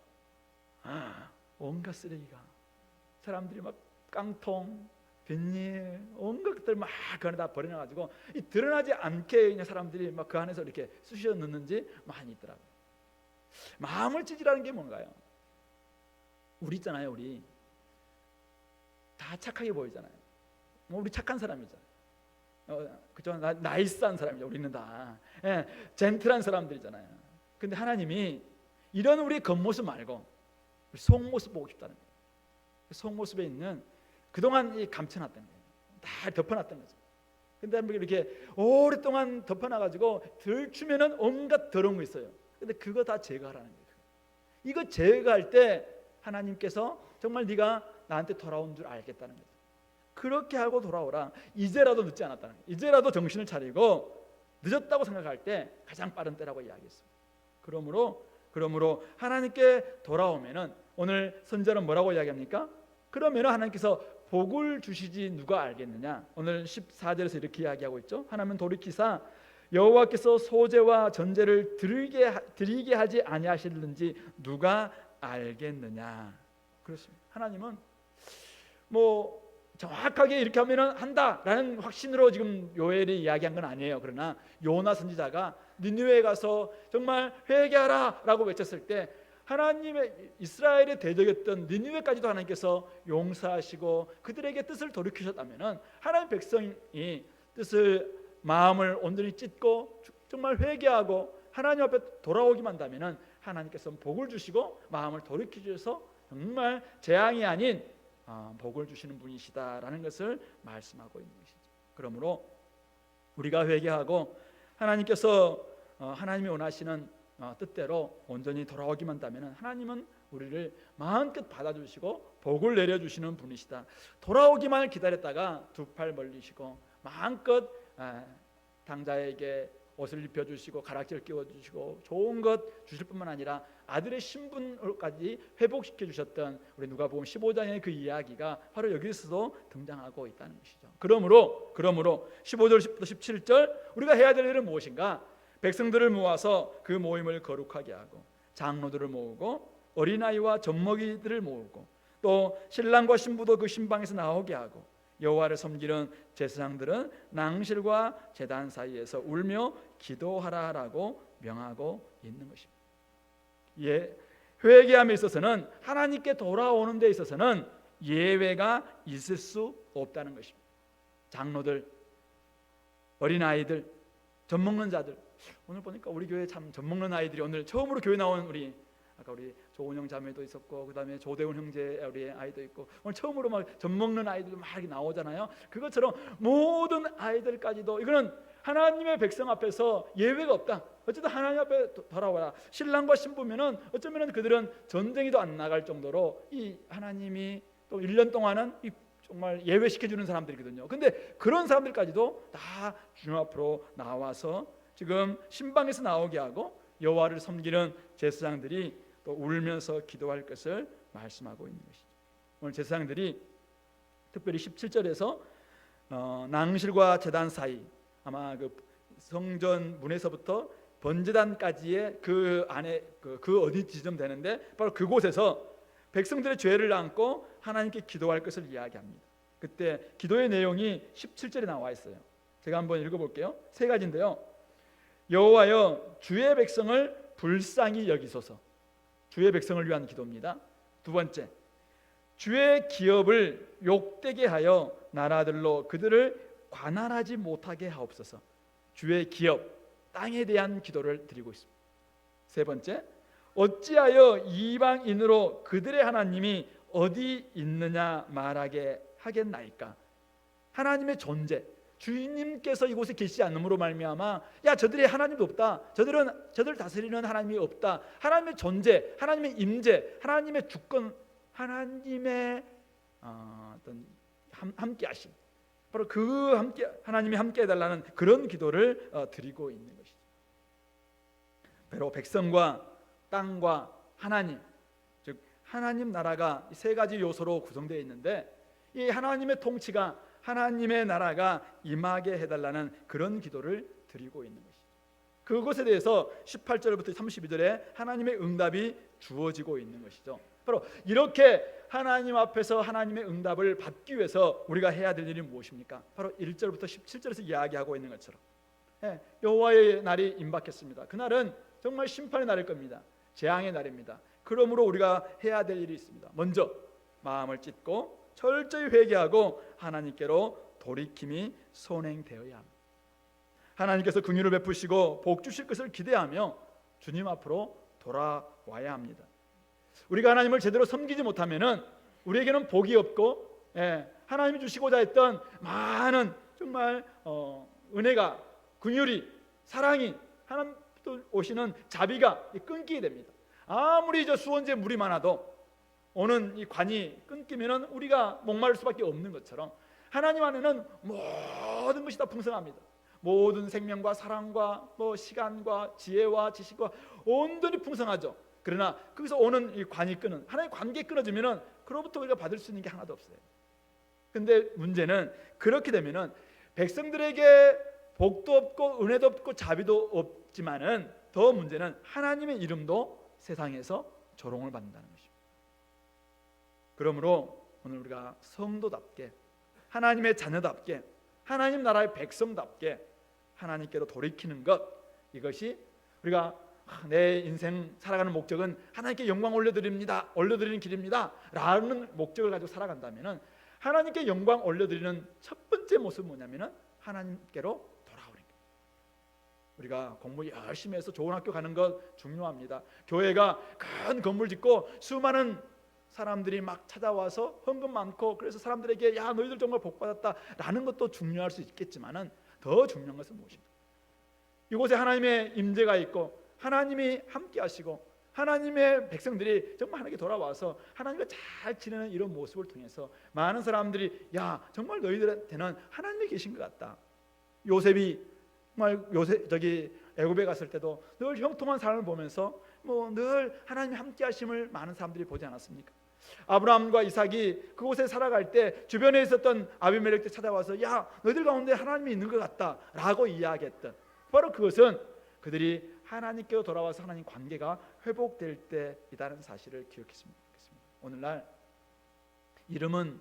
온갖 쓰레기가, 사람들이 막 깡통, 빈일, 온갖 것들 막 그 안에 다 버려놔가지고 이 드러나지 않게 그냥 사람들이 막 그 안에서 이렇게 쑤셔 넣는지 많이 있더라고요. 마음을 찌질하는 게 뭔가요? 우리 있잖아요. 우리 다 착하게 보이잖아요. 뭐 우리 착한 사람이잖아요. 그죠? 나이스한 사람이죠. 우리는 다 젠틀한 사람들이잖아요. 근데 하나님이 이런 우리 겉모습 말고 우리 속모습 보고 싶다는 거예요. 속모습에 있는 그동안 감춰놨던 거예요. 다 덮어놨던 거죠. 근데 이렇게 오랫동안 덮어놔가지고 들추면은 온갖 더러운 거 있어요. 근데 그거 다 제거하라는 거예요. 이거 제거할 때 하나님께서 정말 네가 나한테 돌아온 줄 알겠다는 거죠. 그렇게 하고 돌아오라. 이제라도 늦지 않았다는 거예요. 이제라도 정신을 차리고 늦었다고 생각할 때 가장 빠른 때라고 이야기했습니다. 그러므로 하나님께 돌아오면은 오늘 선자는 뭐라고 이야기합니까? 그러면은 하나님께서 복을 주시지 누가 알겠느냐? 오늘 14절에서 이렇게 이야기하고 있죠. 하나님은 돌이키사 여호와께서 소제와 전제를 드리게 하지 아니하실는지 누가 알겠느냐? 그렇습니다. 하나님은 뭐 정확하게 이렇게 하면은 한다라는 확신으로 지금 요엘이 이야기한 건 아니에요. 그러나 요나 선지자가 니느웨에 가서 정말 회개하라라고 외쳤을 때 하나님의 이스라엘의 대적이었던 니느웨까지도 하나님께서 용서하시고 그들에게 뜻을 돌이키셨다면은 하나님 백성이 뜻을 마음을 온전히 찢고 정말 회개하고 하나님 앞에 돌아오기만 한다면은 하나님께서 복을 주시고 마음을 돌이켜 주셔서 정말 재앙이 아닌 복을 주시는 분이시다라는 것을 말씀하고 있는 것이죠. 그러므로 우리가 회개하고 하나님께서 하나님이 원하시는 뜻대로 온전히 돌아오기만 한다면 하나님은 우리를 마음껏 받아주시고 복을 내려주시는 분이시다. 돌아오기만을 기다렸다가 두 팔 벌리시고 마음껏 당자에게 옷을 입혀주시고 가락지를 끼워주시고 좋은 것 주실 뿐만 아니라 아들의 신분까지 회복시켜 주셨던 우리 누가복음 15장의 그 이야기가 바로 여기서도 등장하고 있다는 것이죠. 그러므로 15절부터 17절 우리가 해야 될 일은 무엇인가? 백성들을 모아서 그 모임을 거룩하게 하고 장로들을 모으고 어린아이와 젖먹이들을 모으고 또 신랑과 신부도 그 신방에서 나오게 하고 여호와를 섬기는 제사장들은 낭실과 제단 사이에서 울며 기도하라라고 명하고 있는 것입니다. 회개함에 있어서는 하나님께 돌아오는 데 있어서는 예외가 있을 수 없다는 것입니다. 장로들, 어린아이들, 젖먹는 자들. 오늘 보니까 우리 교회 참 젖먹는 아이들이 오늘 처음으로 교회 나온 우리 아까 우리 조은영 자매도 있었고 그다음에 조대훈 형제 우리 아이도 있고 오늘 처음으로 막 젖먹는 아이들도 막 나오잖아요. 그것처럼 모든 아이들까지도 이거는 하나님의 백성 앞에서 예외가 없다. 어쨌든 하나님 앞에 돌아와라. 신랑과 신부면은 어쩌면은 그들은 전쟁에도 안 나갈 정도로 이 하나님이 또 1년 동안은 이 정말 예외시켜 주는 사람들이거든요. 근데 그런 사람들까지도 다 주님 앞으로 나와서 지금 신방에서 나오게 하고 여호와를 섬기는 제사장들이 또 울면서 기도할 것을 말씀하고 있는 것이죠. 오늘 제사장들이 특별히 17절에서 낭실과 제단 사이 아마 그 성전 문에서부터 번제단까지의 그 안에 그 어디 지점 되는데 바로 그곳에서 백성들의 죄를 안고 하나님께 기도할 것을 이야기합니다. 그때 기도의 내용이 17절에 나와 있어요. 제가 한번 읽어볼게요. 세 가지인데요. 여호와여 주의 백성을 불쌍히 여기소서. 주의 백성을 위한 기도입니다. 두 번째, 주의 기업을 욕되게 하여 나라들로 그들을 관할하지 못하게 하옵소서. 주의 기업, 땅에 대한 기도를 드리고 있습니다. 세 번째, 어찌하여 이방인으로 그들의 하나님이 어디 있느냐 말하게 하겠나이까. 하나님의 존재, 주님께서 이곳에 계시지 않음으로 말미암아 야 저들이 하나님도 없다, 저들 다스리는 하나님이 없다, 하나님의 존재, 하나님의 임재, 하나님의 주권, 하나님의 어떤 함께하심, 바로 그 함께 하나님이 함께 해달라는 그런 기도를 드리고 있는 것이죠. 바로 백성과 땅과 하나님, 즉 하나님 나라가 세 가지 요소로 구성되어 있는데 이 하나님의 통치가, 하나님의 나라가 임하게 해달라는 그런 기도를 드리고 있는 것이죠. 그것에 대해서 18절부터 32절에 하나님의 응답이 주어지고 있는 것이죠. 바로 이렇게 하나님 앞에서 하나님의 응답을 받기 위해서 우리가 해야 될 일이 무엇입니까? 바로 1절부터 17절에서 이야기하고 있는 것처럼 여호와의 날이 임박했습니다. 그날은 정말 심판의 날일 겁니다. 재앙의 날입니다. 그러므로 우리가 해야 될 일이 있습니다. 먼저 마음을 찢고 철저히 회개하고 하나님께로 돌이킴이 선행되어야 합니다. 하나님께서 긍휼을 베푸시고 복 주실 것을 기대하며 주님 앞으로 돌아와야 합니다. 우리가 하나님을 제대로 섬기지 못하면은 우리에게는 복이 없고 하나님이 주시고자 했던 많은 정말 은혜가, 긍휼이, 사랑이, 하나님 오시는 자비가 끊기게 됩니다. 아무리 저 수원지에 물이 많아도 오는 이 관이 끊기면은 우리가 목마를 수밖에 없는 것처럼 하나님 안에는 모든 것이 다 풍성합니다. 모든 생명과 사랑과 시간과 지혜와 지식과 온전히 풍성하죠. 그러나 거기서 오는 이 관이 끊은 하나님의 관계 끊어지면은 그로부터 우리가 받을 수 있는 게 하나도 없어요. 근데 문제는 그렇게 되면은 백성들에게 복도 없고 은혜도 없고 자비도 없지만은 더 문제는 하나님의 이름도 세상에서 조롱을 받는다는 것입니다. 그러므로 오늘 우리가 성도답게, 하나님의 자녀답게, 하나님 나라의 백성답게 하나님께로 돌이키는 것, 이것이 우리가 내 인생 살아가는 목적은 하나님께 영광 올려드리는 길입니다 라는 목적을 가지고 살아간다면 하나님께 영광 올려드리는 첫 번째 모습은 뭐냐면 하나님께로 돌아오는 거예요. 우리가 공부 열심히 해서 좋은 학교 가는 것 중요합니다. 교회가 큰 건물 짓고 수많은 사람들이 막 찾아와서 헌금 많고 그래서 사람들에게 야 너희들 정말 복 받았다 라는 것도 중요할 수 있겠지만은 더 중요한 것은 무엇입니까? 이곳에 하나님의 임재가 있고 하나님이 함께 하시고 하나님의 백성들이 정말 하나님께 돌아와서 하나님과 잘 지내는 이런 모습을 통해서 많은 사람들이 야 정말 너희들한테는 하나님이 계신 것 같다. 요셉이 정말 애굽에 갔을 때도 늘 형통한 삶을 보면서 늘 하나님이 함께 하심을 많은 사람들이 보지 않았습니까? 아브라함과 이삭이 그곳에 살아갈 때 주변에 있었던 아비멜렉도 찾아와서 야 너희들 가운데 하나님이 있는 것 같다 라고 이야기했던, 바로 그것은 그들이 하나님께로 돌아와서 하나님 관계가 회복될 때이라는 사실을 기억했으면 좋겠습니다. 오늘날 이름은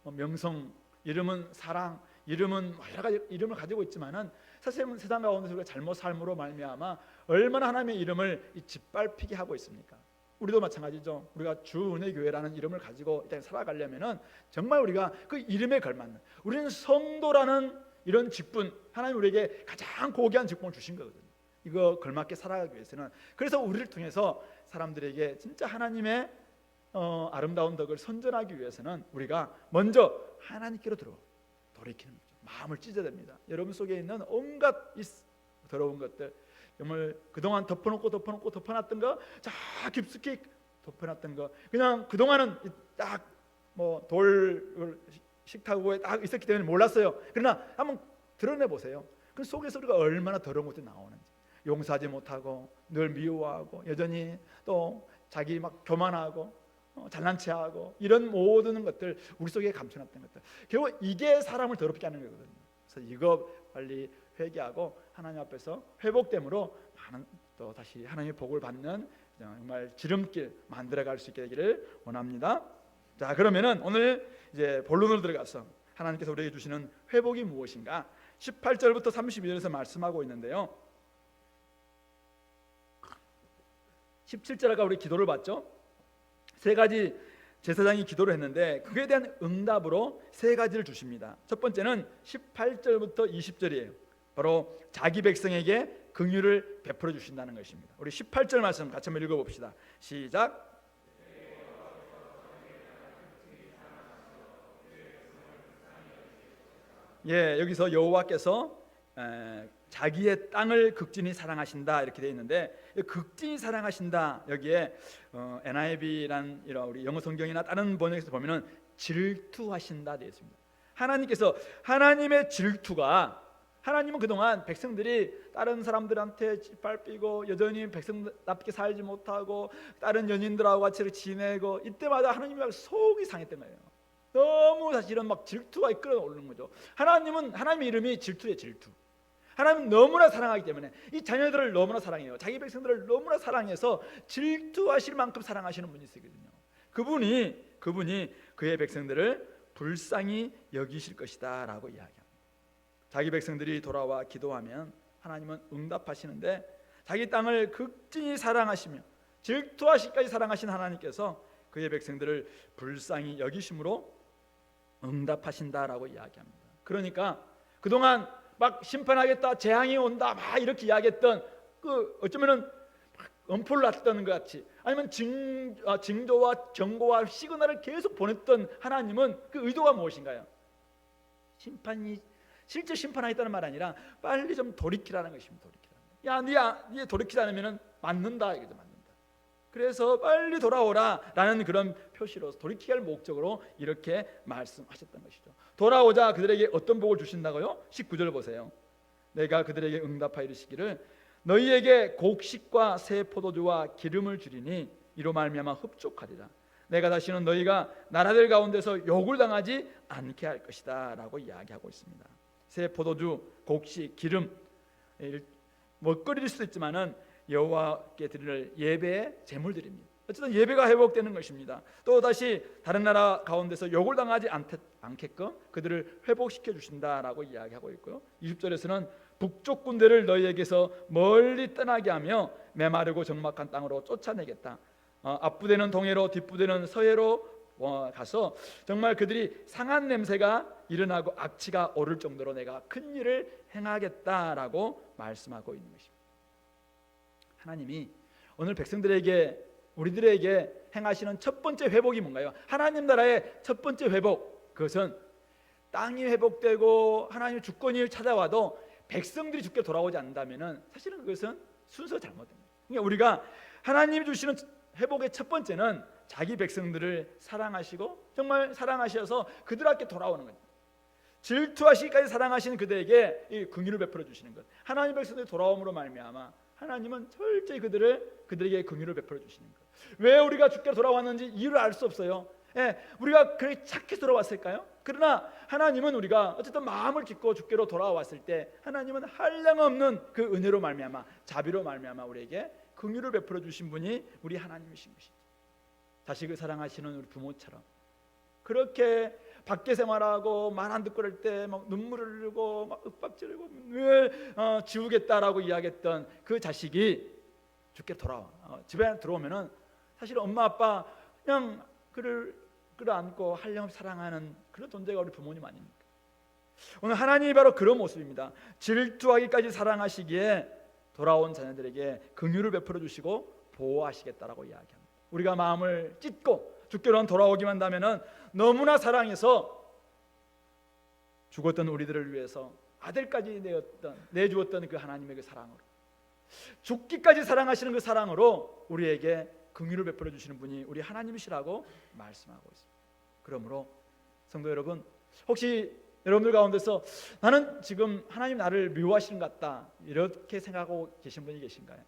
명성, 이름은 사랑, 이름은 여러 가지 이름을 가지고 있지만은 사실은 세상 가운데서 우리가 잘못 삶으로 말미암아 얼마나 하나님의 이름을 짓밟히게 하고 있습니까? 우리도 마찬가지죠. 우리가 주은혜교회라는 이름을 가지고 이 땅에 살아가려면은 정말 우리가 그 이름에 걸맞는, 우리는 성도라는 이런 직분, 하나님 우리에게 가장 고귀한 직분을 주신 거거든요. 이거 걸맞게 살아가기 위해서는, 그래서 우리를 통해서 사람들에게 진짜 하나님의 아름다운 덕을 선전하기 위해서는 우리가 먼저 하나님께로 돌이키는 거죠. 마음을 찢어야 됩니다. 여러분 속에 있는 온갖 더러운 것들, 정말 그동안 덮어놨던 거, 자 깊숙이 덮어놨던 거, 그냥 그동안은 딱 돌 식탁위에 딱 있었기 때문에 몰랐어요. 그러나 한번 드러내 보세요. 그 속에서 우리가 얼마나 더러운 것들이 나오는지, 용서하지 못하고 늘 미워하고 여전히 또 자기 막 교만하고 잘난 체하고 이런 모든 것들 우리 속에 감춰놨던 것들, 결국 이게 사람을 더럽게 하는 거거든요. 그래서 이거 빨리 회개하고 하나님 앞에서 회복됨으로 많은 또 다시 하나님의 복을 받는 정말 지름길 만들어갈 수 있게 되기를 원합니다. 자, 그러면은 오늘 이제 본론으로 들어가서 하나님께서 우리에게 주시는 회복이 무엇인가 18절부터 32절에서 말씀하고 있는데요. 17절 아까 우리 기도를 봤죠. 세 가지 제사장이 기도를 했는데 그에 대한 응답으로 세 가지를 주십니다. 첫 번째는 18절부터 20절이에요. 바로 자기 백성에게 긍휼을 베풀어 주신다는 것입니다. 우리 18절 말씀 같이 한번 읽어봅시다. 시작. 여기서 여호와께서 자기의 땅을 극진히 사랑하신다 이렇게 되어 있는데, 극진히 사랑하신다 여기에 NIV란 이런 우리 영어 성경이나 다른 번역에서 보면은 질투하신다 되어 있습니다. 하나님께서 하나님의 질투가, 하나님은 그동안 백성들이 다른 사람들한테 짓밟히고 여전히 백성답게 살지 못하고 다른 연인들하고 같이 지내고 이때마다 하나님이 속이 상했던 거예요. 너무 사실은 막 질투가 끌어오르는 거죠. 하나님의 이름이 질투예요. 질투. 하나님은 너무나 사랑하기 때문에 이 자녀들을 너무나 사랑해요. 자기 백성들을 너무나 사랑해서 질투하실 만큼 사랑하시는 분이 있거든요. 그분이 그의 백성들을 불쌍히 여기실 것이다 라고 이야기합니다. 자기 백성들이 돌아와 기도하면 하나님은 응답하시는데, 자기 땅을 극진히 사랑하시며 질투하시기까지 사랑하신 하나님께서 그의 백성들을 불쌍히 여기심으로 응답하신다라고 이야기합니다. 그러니까 그동안 막 심판하겠다, 재앙이 온다 막 이렇게 이야기했던 그 어쩌면은 엄포를 놨던 것 같이, 아니면 징조와 경고와 시그널을 계속 보냈던 하나님은 그 의도가 무엇인가요? 실제 심판하겠다는 말 아니라 빨리 좀 돌이키라는 것입니다. 네 돌이키지 않으면 맞는다 이거죠. 맞는다. 그래서 빨리 돌아오라라는 그런 표시로, 돌이키게 할 목적으로 이렇게 말씀하셨던 것이죠. 돌아오자 그들에게 어떤 복을 주신다고요? 19절 보세요. 내가 그들에게 응답하여 이르시기를 너희에게 곡식과 새 포도주와 기름을 주리니 이로 말미암아 흡족하리라. 내가 다시는 너희가 나라들 가운데서 욕을 당하지 않게 할 것이다 라고 이야기하고 있습니다. 새 포도주, 곡식, 기름, 먹거리일 수도 있지만은 여호와께 드릴 예배의 제물들입니다. 어쨌든 예배가 회복되는 것입니다. 또 다시 다른 나라 가운데서 욕을 당하지 않게끔 그들을 회복시켜 주신다라고 이야기하고 있고요. 20절에서는 북쪽 군대를 너희에게서 멀리 떠나게 하며 메마르고 적막한 땅으로 쫓아내겠다. 앞부대는 동해로 뒷부대는 서해로 가서 정말 그들이 상한 냄새가 일어나고 악취가 오를 정도로 내가 큰 일을 행하겠다라고 말씀하고 있는 것입니다. 하나님이 오늘 백성들에게, 우리들에게 행하시는 첫 번째 회복이 뭔가요? 하나님 나라의 첫 번째 회복, 그것은 땅이 회복되고 하나님의 주권이 찾아와도 백성들이 주께 돌아오지 않는다면 사실은 그것은 순서 잘못됩니다. 그러니까 우리가 하나님이 주시는 회복의 첫 번째는 자기 백성들을 사랑하시고 정말 사랑하셔서 그들에게 돌아오는 거예요. 질투하시기까지 사랑하신 그들에게 이 긍휼을 베풀어 주시는 것, 하나님 백성들이 돌아옴으로 말미암아 하나님은 철저히 그들에게 긍휼을 베풀어 주시는 것. 왜 우리가 주께 돌아왔는지 이유를 알 수 없어요. 우리가 그렇게 착해 돌아왔을까요? 그러나 하나님은 우리가 어쨌든 마음을 깊고 주께로 돌아왔을 때 하나님은 한량없는 그 은혜로 말미암아, 자비로 말미암아 우리에게 긍휼을 베풀어 주신 분이 우리 하나님이신 것이죠. 자식을 사랑하시는 우리 부모처럼 그렇게 밖에 생활하고 말 안 듣고 그럴 때 막 눈물을 흘리고 막 윽박지르고 늘 지우겠다라고 이야기했던 그 자식이 주께 돌아와 집에 들어오면은 사실 엄마 아빠 그냥 그를 끌어안고 한량없이 사랑하는 그런 존재가 우리 부모님 아닙니까? 오늘 하나님이 바로 그런 모습입니다. 질투하기까지 사랑하시기에 돌아온 자녀들에게 긍휼을 베풀어 주시고 보호하시겠다라고 이야기합니다. 우리가 마음을 찢고 주께로 돌아오기만 한다면은 너무나 사랑해서 죽었던 우리들을 위해서 아들까지 내주었던 그 하나님의 그 사랑으로, 죽기까지 사랑하시는 그 사랑으로 우리에게 긍휼을 베풀어 주시는 분이 우리 하나님이시라고 말씀하고 있습니다. 그러므로 성도 여러분, 혹시 여러분들 가운데서 나는 지금 하나님 나를 미워하시는 것 같다 이렇게 생각하고 계신 분이 계신가요?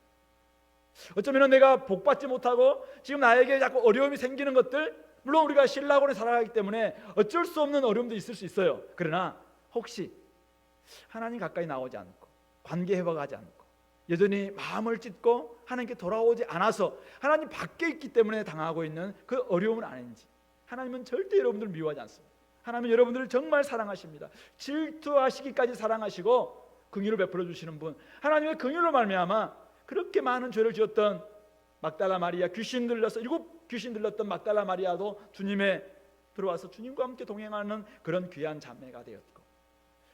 어쩌면 내가 복받지 못하고 지금 나에게 자꾸 어려움이 생기는 것들, 물론 우리가 신랑으로 살아가기 때문에 어쩔 수 없는 어려움도 있을 수 있어요. 그러나 혹시 하나님 가까이 나오지 않고 관계 회복하지 않고 여전히 마음을 찢고 하나님께 돌아오지 않아서 하나님 밖에 있기 때문에 당하고 있는 그 어려움은 아닌지, 하나님은 절대 여러분들을 미워하지 않습니다. 하나님은 여러분들을 정말 사랑하십니다. 질투하시기까지 사랑하시고 긍휼을 베풀어 주시는 분, 하나님의 긍휼로 말미암아 그렇게 많은 죄를 지었던 막달라 마리아, 귀신 들려서 7 귀신 들렸던 막달라 마리아도 주님에 들어와서 주님과 함께 동행하는 그런 귀한 자매가 되었고,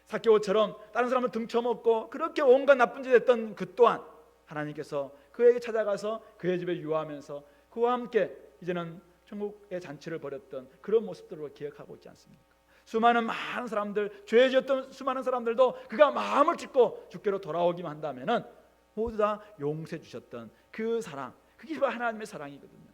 삭개오처럼 다른 사람을 등쳐먹고 그렇게 온갖 나쁜 짓 했던 그 또한 하나님께서 그에게 찾아가서 그의 집에 유하면서 그와 함께 이제는 천국의 잔치를 벌였던 그런 모습들을 기억하고 있지 않습니까? 수많은 많은 사람들, 죄 지었던 수많은 사람들도 그가 마음을 찢고 주께로 돌아오기만 한다면은 모두 다 용서해 주셨던 그 사랑, 그게 바로 하나님의 사랑이거든요.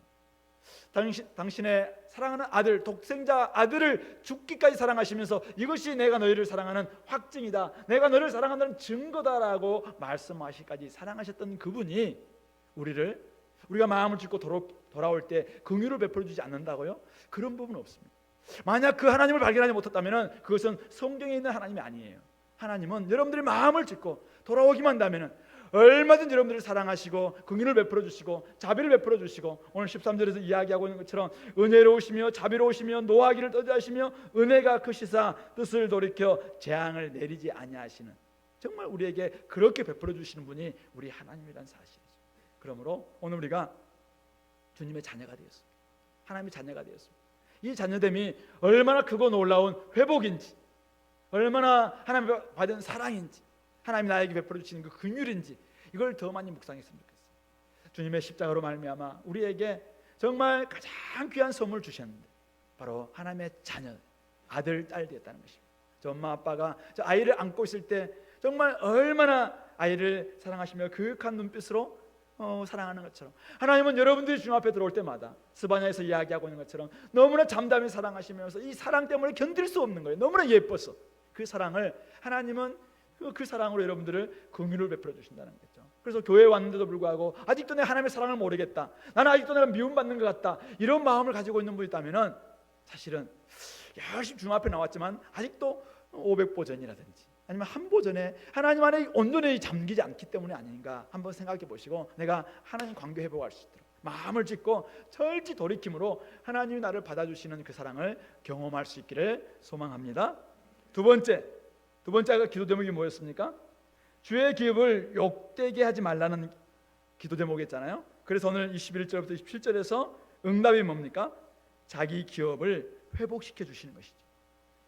당신의 사랑하는 아들, 독생자 아들을 죽기까지 사랑하시면서 이것이 내가 너희를 사랑하는 확증이다, 내가 너를 사랑한다는 증거다라고 말씀하시기까지 사랑하셨던 그분이 우리가 마음을 찢고 돌아올 때 긍휼을 베풀어 주지 않는다고요? 그런 부분은 없습니다. 만약 그 하나님을 발견하지 못했다면 그것은 성경에 있는 하나님이 아니에요. 하나님은 여러분들이 마음을 찢고 돌아오기만 한다면 얼마든지 여러분들을 사랑하시고 긍휼을 베풀어 주시고 자비를 베풀어 주시고, 오늘 13절에서 이야기하고 있는 것처럼 은혜로우시며 자비로우시며 노하기를 떠자시며 은혜가 크시사 뜻을 돌이켜 재앙을 내리지 아니하시는, 정말 우리에게 그렇게 베풀어 주시는 분이 우리 하나님이라는 사실이죠. 그러므로 오늘 우리가 주님의 자녀가 되었습니다. 하나님의 자녀가 되었습니다. 이 자녀됨이 얼마나 크고 놀라운 회복인지, 얼마나 하나님 받은 사랑인지, 하나님이 나에게 베풀어 주시는 그 긍휼인지, 이걸 더 많이 묵상했으면 좋겠어요. 주님의 십자가로 말미암아 우리에게 정말 가장 귀한 선물을 주셨는데 바로 하나님의 자녀, 아들, 딸 되었다는 것입니다. 저 엄마 아빠가 저 아이를 안고 있을 때 정말 얼마나 아이를 사랑하시며 교육한 눈빛으로 사랑하는 것처럼, 하나님은 여러분들이 주님 앞에 들어올 때마다 스바냐에서 이야기하고 있는 것처럼 너무나 잠잠히 사랑하시면서 이 사랑 때문에 견딜 수 없는 거예요. 너무나 예뻐서 그 사랑을, 하나님은 그 사랑으로 여러분들을 긍휼을 베풀어 주신다는 거죠. 그래서 교회에 왔는데도 불구하고 아직도 내가 하나님의 사랑을 모르겠다, 나는 아직도 내가 미움받는 것 같다, 이런 마음을 가지고 있는 분이 있다면 사실은 열심히 주님 앞에 나왔지만 아직도 500보전이라든지 아니면 한 보전에 하나님 안에 온전히 잠기지 않기 때문에 아닌가 한번 생각해 보시고, 내가 하나님 관계 회복할 수 있도록 마음을 찢고 철지 돌이킴으로 하나님이 나를 받아주시는 그 사랑을 경험할 수 있기를 소망합니다. 두 번째 기도 제목이 뭐였습니까? 주의 기업을 욕되게 하지 말라는 기도 제목이었잖아요. 그래서 오늘 21절부터 27절에서 응답이 뭡니까? 자기 기업을 회복시켜 주시는 것이죠.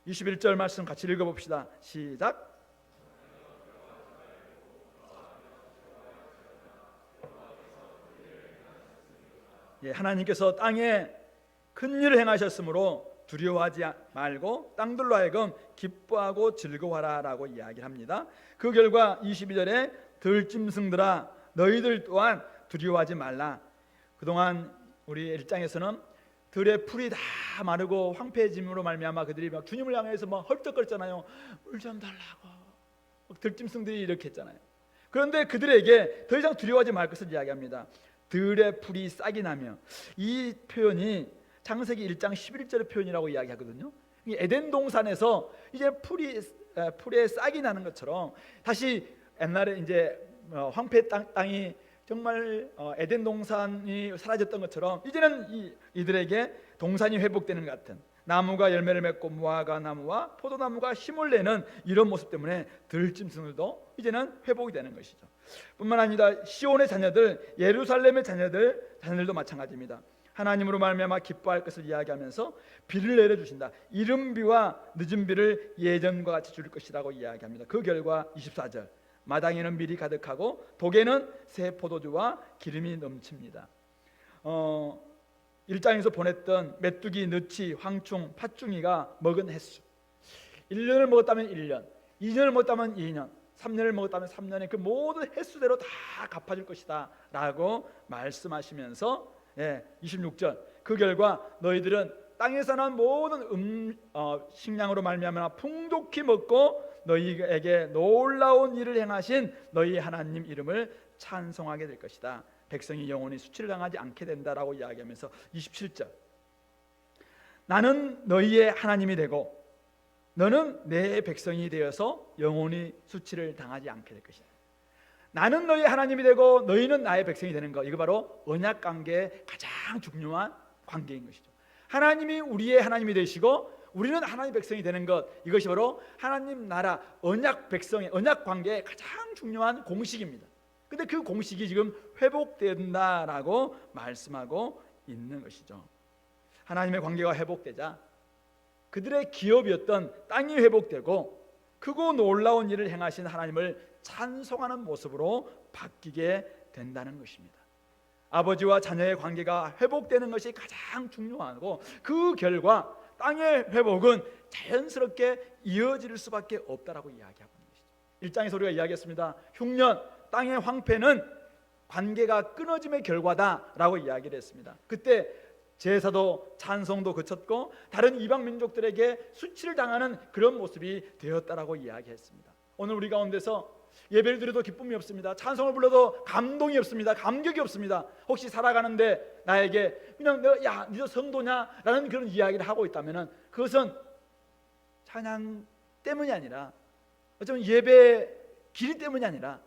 21절 말씀 같이 읽어봅시다. 시작. 하나님께서 땅에 큰 일을 행하셨으므로 두려워하지 말고 땅들로 하여금 기뻐하고 즐거워하라 라고 이야기를 합니다. 그 결과 22절에 들짐승들아 너희들 또한 두려워하지 말라. 그동안 우리 1장에서는 들의 풀이 다 마르고 황폐해짐으로 말미암아 그들이 막 주님을 향해서 막 헐떡거렸잖아요. 물 좀 달라고. 들짐승들이 이렇게 했잖아요. 그런데 그들에게 더 이상 두려워하지 말 것을 이야기합니다. 들의 풀이 싹이 나며, 이 표현이 창세기 1장 11절의 표현이라고 이야기하거든요. 에덴 동산에서 이제 풀에 싹이 나는 것처럼 다시 옛날에 이제 황폐 땅이 정말 에덴 동산이 사라졌던 것처럼 이제는 이들에게 동산이 회복되는 것 같은, 나무가 열매를 맺고 무화과 나무와 포도나무가 힘을 내는 이런 모습 때문에 들짐승들도 이제는 회복이 되는 것이죠. 뿐만 아니라 시온의 자녀들, 예루살렘의 자녀들도 마찬가지입니다. 하나님으로 말미암아 기뻐할 것을 이야기하면서 비를 내려주신다. 이른 비와 늦은 비를 예전과 같이 줄 것이라고 이야기합니다. 그 결과 24절, 마당에는 밀이 가득하고 독에는 새 포도주와 기름이 넘칩니다. 1장에서 보냈던 메뚜기, 느치, 황충, 팥중이가 먹은 횟수, 1년을 먹었다면 1년, 2년을 먹었다면 2년, 3년을 먹었다면 3년의 그 모든 횟수대로 다 갚아줄 것이다 라고 말씀하시면서 26절, 그 결과 너희들은 땅에서 난 모든 식량으로 말미암아 풍족히 먹고 너희에게 놀라운 일을 행하신 너희 하나님 이름을 찬송하게 될 것이다. 백성이 영원히 수치를 당하지 않게 된다라고 이야기하면서 27절, 나는 너희의 하나님이 되고 너는 내 백성이 되어서 영원히 수치를 당하지 않게 될 것이다. 나는 너희 하나님이 되고 너희는 나의 백성이 되는 것, 이거 바로 언약 관계의 가장 중요한 관계인 것이죠. 하나님이 우리의 하나님이 되시고 우리는 하나님의 백성이 되는 것, 이것이 바로 하나님 나라 언약 백성의 언약 관계의 가장 중요한 공식입니다. 근데 그 공식이 지금 회복된다라고 말씀하고 있는 것이죠. 하나님의 관계가 회복되자 그들의 기업이었던 땅이 회복되고 크고 놀라운 일을 행하신 하나님을 찬송하는 모습으로 바뀌게 된다는 것입니다. 아버지와 자녀의 관계가 회복되는 것이 가장 중요하고 그 결과 땅의 회복은 자연스럽게 이어질 수밖에 없다라고 이야기하고 있는 것이죠. 1장에서 우리가 이야기했습니다. 흉년, 땅의 황폐는 관계가 끊어짐의 결과다라고 이야기를 했습니다. 그때 제사도 찬송도 그쳤고 다른 이방 민족들에게 수치를 당하는 그런 모습이 되었다라고 이야기했습니다. 오늘 우리 가운데서 예배를 드려도 기쁨이 없습니다. 찬송을 불러도 감동이 없습니다. 감격이 없습니다. 혹시 살아가는데 나에게 그냥 야, 너 성도냐? 라는 그런 이야기를 하고 있다면 그것은 찬양 때문이 아니라 어쩌면 예배 길 때문이 아니라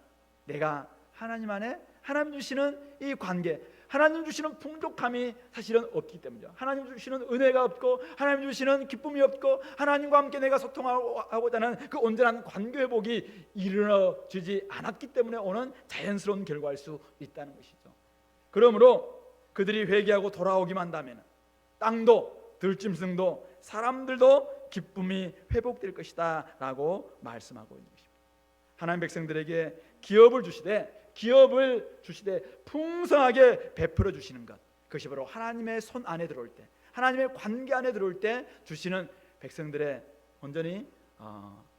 내가 하나님 안에 하나님 주시는 이 관계, 하나님 주시는 풍족함이 사실은 없기 때문이죠. 하나님 주시는 은혜가 없고 하나님 주시는 기쁨이 없고 하나님과 함께 내가 소통하고자 하는 그 온전한 관계 회복이 이루어지지 않았기 때문에 오는 자연스러운 결과일 수 있다는 것이죠. 그러므로 그들이 회개하고 돌아오기만 한다면 땅도 들짐승도 사람들도 기쁨이 회복될 것이다 라고 말씀하고 있는 것입니다. 하나님 백성들에게 기업을 주시되 풍성하게 베풀어 주시는 것, 그것이 바로 하나님의 손 안에 들어올 때, 하나님의 관계 안에 들어올 때 주시는 백성들의 온전히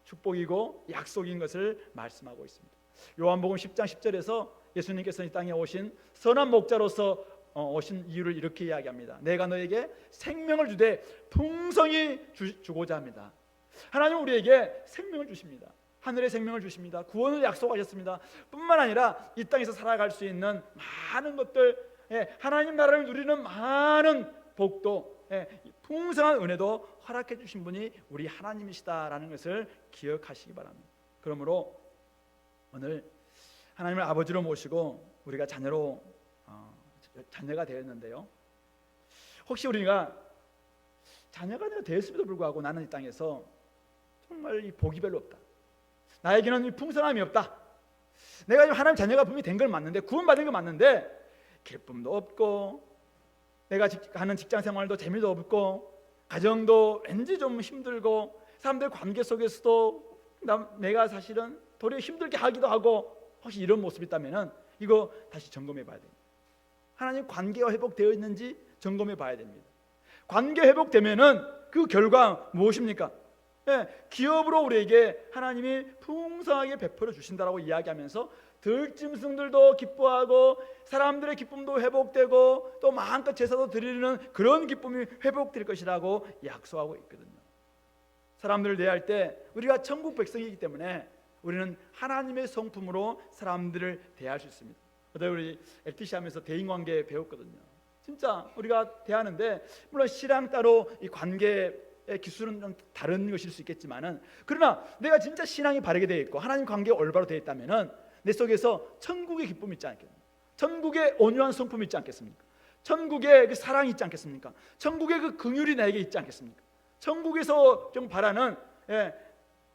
축복이고 약속인 것을 말씀하고 있습니다. 요한복음 10장 10절에서 예수님께서 이 땅에 오신 선한 목자로서 오신 이유를 이렇게 이야기합니다. 내가 너에게 생명을 주되 풍성히 주고자 합니다. 하나님은 우리에게 생명을 주십니다. 하늘의 생명을 주십니다. 구원을 약속하셨습니다. 뿐만 아니라 이 땅에서 살아갈 수 있는 많은 것들, 하나님 나라를 누리는 많은 복도, 풍성한 은혜도 허락해 주신 분이 우리 하나님이시다라는 것을 기억하시기 바랍니다. 그러므로 오늘 하나님을 아버지로 모시고 우리가 자녀가 되었는데요, 혹시 우리가 자녀가 되었음에도 불구하고 나는 이 땅에서 정말 이 복이 별로 없다, 나에게는 이 풍성함이 없다, 내가 하나님 자녀가 분명히 된 걸 맞는데, 구원받은 걸 맞는데 기쁨도 없고 내가 하는 직장 생활도 재미도 없고 가정도 왠지 좀 힘들고 사람들 관계 속에서도 내가 사실은 도리어 힘들게 하기도 하고, 혹시 이런 모습이 있다면 이거 다시 점검해 봐야 됩니다. 하나님 관계가 회복되어 있는지 점검해 봐야 됩니다. 관계 회복되면은 그 결과 무엇입니까? 기업으로 우리에게 하나님이 풍성하게 베풀어 주신다라고 이야기하면서 들짐승들도 기뻐하고 사람들의 기쁨도 회복되고 또 마음껏 제사도 드리는 그런 기쁨이 회복될 것이라고 약속하고 있거든요. 사람들을 대할 때 우리가 천국 백성이기 때문에 우리는 하나님의 성품으로 사람들을 대할 수 있습니다. 우리 FTC 하면서 대인관계 배웠거든요. 진짜 우리가 대하는데 물론 씨랑 따로 이 관계 기술은 좀 다른 것일 수 있겠지만은, 그러나 내가 진짜 신앙이 바르게 되어 있고 하나님 관계가 올바로 되어 있다면은 내 속에서 천국의 기쁨이 있지 않겠습니까? 천국의 온유한 성품이 있지 않겠습니까? 천국의 그 사랑이 있지 않겠습니까? 천국의 그 긍휼이 나에게 있지 않겠습니까? 천국에서 좀 바라는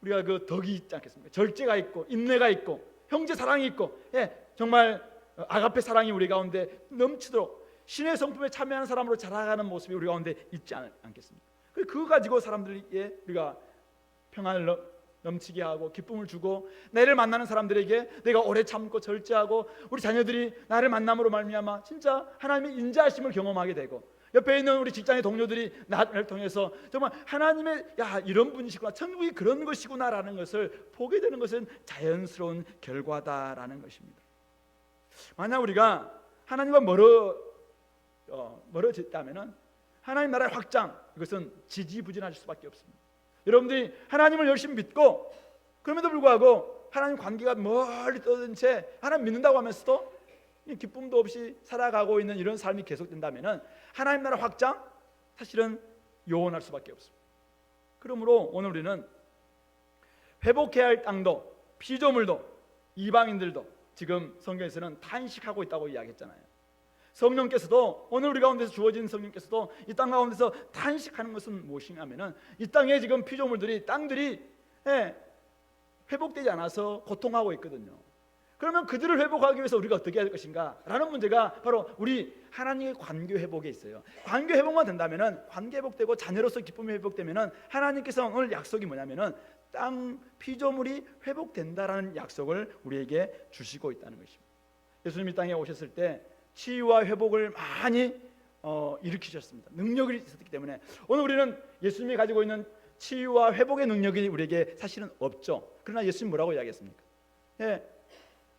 우리가 그 덕이 있지 않겠습니까? 절제가 있고 인내가 있고 형제 사랑이 있고 정말 아가페 사랑이 우리 가운데 넘치도록 신의 성품에 참여하는 사람으로 자라가는 모습이 우리 가운데 있지 않겠습니까? 그거 가지고 사람들에게 우리가 평안을 넘치게 하고 기쁨을 주고, 나를 만나는 사람들에게 내가 오래 참고 절제하고 우리 자녀들이 나를 만남으로 말미암아 진짜 하나님의 인자하심을 경험하게 되고, 옆에 있는 우리 직장의 동료들이 나를 통해서 정말 하나님의 이런 분이시구나, 천국이 그런 것이구나라는 것을 보게 되는 것은 자연스러운 결과다라는 것입니다. 만약 우리가 하나님과 멀어졌다면은 하나님 나라의 확장, 이것은 지지부진할 수밖에 없습니다. 여러분들이 하나님을 열심히 믿고 그럼에도 불구하고 하나님 관계가 멀리 떠든 채 하나님 믿는다고 하면서도 기쁨도 없이 살아가고 있는 이런 삶이 계속된다면 하나님 나라 확장 사실은 요원할 수밖에 없습니다. 그러므로 오늘 우리는 회복해야 할 땅도 피조물도 이방인들도 지금 성경에서는 탄식하고 있다고 이야기했잖아요. 성령께서도 오늘 우리 가운데서 주어진 성령께서도 이 땅 가운데서 탄식하는 것은 무엇이냐면은 이 땅에 지금 피조물들이 땅들이 회복되지 않아서 고통하고 있거든요. 그러면 그들을 회복하기 위해서 우리가 어떻게 해야 될 것인가 라는 문제가 바로 우리 하나님의 관계 회복에 있어요. 관계 회복만 된다면은, 관계 회복되고 자녀로서 기쁨이 회복되면은, 하나님께서 오늘 약속이 뭐냐면은 땅 피조물이 회복된다라는 약속을 우리에게 주시고 있다는 것입니다. 예수님이 땅에 오셨을 때 치유와 회복을 많이 일으키셨습니다. 능력이 있었기 때문에 오늘 우리는 예수님이 가지고 있는 치유와 회복의 능력이 우리에게 사실은 없죠. 그러나 예수님 뭐라고 이야기했습니까? 예,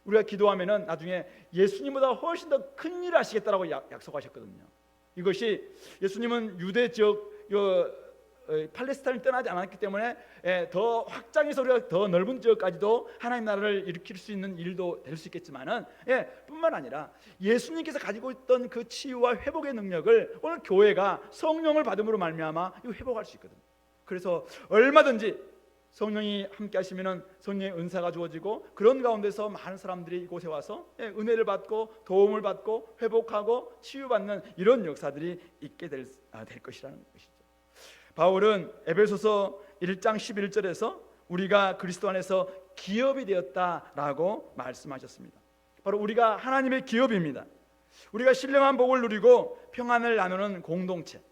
우리가 기도하면은 나중에 예수님보다 훨씬 더 큰 일을 하시겠다라고 약속하셨거든요. 이것이 예수님은 유대 지역 팔레스타인을 떠나지 않았기 때문에 더 확장해서 우리가 더 넓은 지역까지도 하나님 나라를 일으킬 수 있는 일도 될 수 있겠지만은 뿐만 아니라 예수님께서 가지고 있던 그 치유와 회복의 능력을 오늘 교회가 성령을 받음으로 말미암아 이거 회복할 수 있거든요. 그래서 얼마든지 성령이 함께 하시면은 성령의 은사가 주어지고, 그런 가운데서 많은 사람들이 이곳에 와서 은혜를 받고 도움을 받고 회복하고 치유받는 이런 역사들이 있게 될 것이라는 것이죠. 바울은 에베소서 1장 11절에서 우리가 그리스도 안에서 기업이 되었다라고 말씀하셨습니다. 바로 우리가 하나님의 기업입니다. 우리가 신령한 복을 누리고 평안을 나누는 공동체,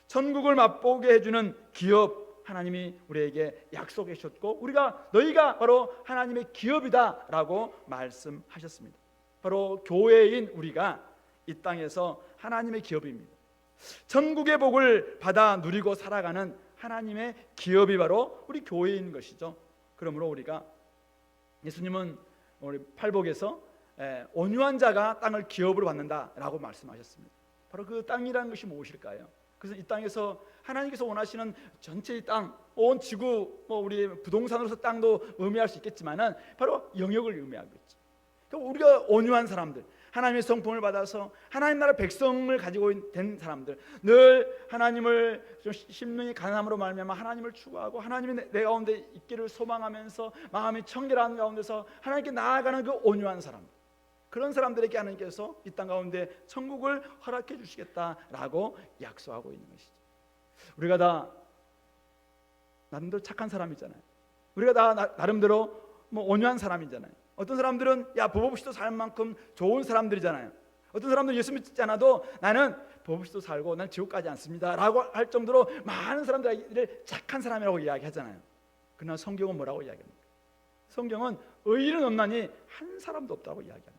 천국을 맛보게 해주는 기업, 하나님이 우리에게 약속해 주셨고, 너희가 바로 하나님의 기업이다라고 말씀하셨습니다. 바로 교회인 우리가 이 땅에서 하나님의 기업입니다. 천국의 복을 받아 누리고 살아가는 하나님의 기업이 바로 우리 교회인 것이죠. 그러므로 우리가, 예수님은 우리 팔복에서 온유한 자가 땅을 기업으로 받는다라고 말씀하셨습니다. 바로 그 땅이라는 것이 무엇일까요? 그래서 이 땅에서 하나님께서 원하시는 전체의 땅, 온 지구, 우리 부동산으로서 땅도 의미할 수 있겠지만은 바로 영역을 의미하겠죠. 그러니까 우리가 온유한 사람들, 하나님의 성품을 받아서 하나님 나라 백성을 가지고 된 사람들, 늘 하나님을 좀 심령이 가난함으로 말미암아 하나님을 추구하고 하나님이 내 가운데 있기를 소망하면서 마음이 청결한 가운데서 하나님께 나아가는 그 온유한 사람들, 그런 사람들에게 하나님께서 이 땅 가운데 천국을 허락해 주시겠다라고 약속하고 있는 것이죠. 우리가 다 나름대로 착한 사람이잖아요. 우리가 다 나름대로 온유한 사람이잖아요. 어떤 사람들은 법 없이도 살 만큼 좋은 사람들이잖아요. 어떤 사람들은 예수 믿지 않아도 나는 법 없이도 살고 난 지옥 가지 않습니다 라고 할 정도로 많은 사람들을 착한 사람이라고 이야기하잖아요. 그러나 성경은 뭐라고 이야기합니까? 성경은 의인은 없나니 한 사람도 없다고 이야기합니다.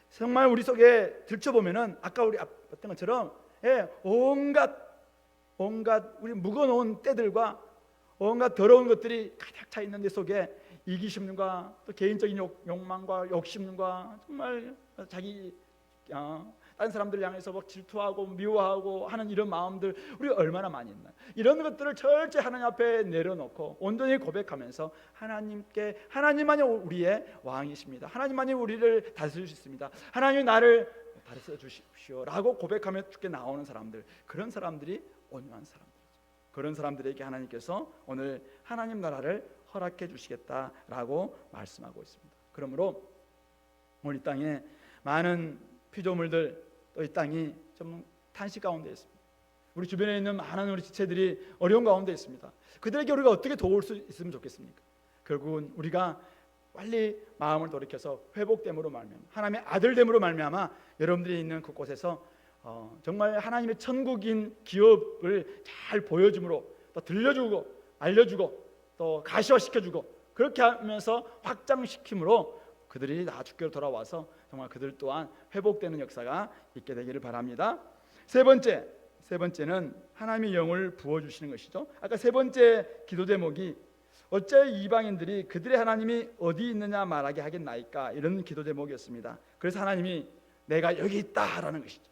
정말 우리 속에 들춰보면은 아까 우리 봤던 것처럼 온갖 우리 묵어놓은 때들과 온갖 더러운 것들이 가득 차 있는 데 속에 이기심과 또 개인적인 욕망과 욕심과 정말 자기 다른 사람들 향해서 막 질투하고 미워하고 하는 이런 마음들 우리가 얼마나 많이 있나요? 이런 것들을 철저히 하나님 앞에 내려놓고 온전히 고백하면서 하나님만이 우리의 왕이십니다. 하나님만이 우리를 다스릴 수 있습니다. 하나님이 나를 다스려 주십시오 라고 고백하며 주께 나오는 사람들, 그런 사람들이 온유한 사람들이죠. 그런 사람들에게 하나님께서 오늘 하나님 나라를 허락해 주시겠다라고 말씀하고 있습니다. 그러므로 오늘 이 땅에 많은 피조물들, 또 이 땅이 좀 탄식 가운데 있습니다. 우리 주변에 있는 많은 우리 지체들이 어려운 가운데 있습니다. 그들에게 우리가 어떻게 도울 수 있으면 좋겠습니까? 결국은 우리가 빨리 마음을 돌이켜서 회복됨으로 말미암아, 하나님의 아들됨으로 말미암아 여러분들이 있는 그곳에서 정말 하나님의 천국인 기업을 잘 보여줌으로, 또 들려주고 알려주고 또 가시화시켜주고, 그렇게 하면서 확장시킴으로 그들이 다 주께로 돌아와서 정말 그들 또한 회복되는 역사가 있게 되기를 바랍니다. 세 번째는 하나님의 영을 부어주시는 것이죠. 아까 세 번째 기도 제목이 어째 이방인들이 그들의 하나님이 어디 있느냐 말하게 하겠나이까, 이런 기도 제목이었습니다. 그래서 하나님이 내가 여기 있다라는 것이죠.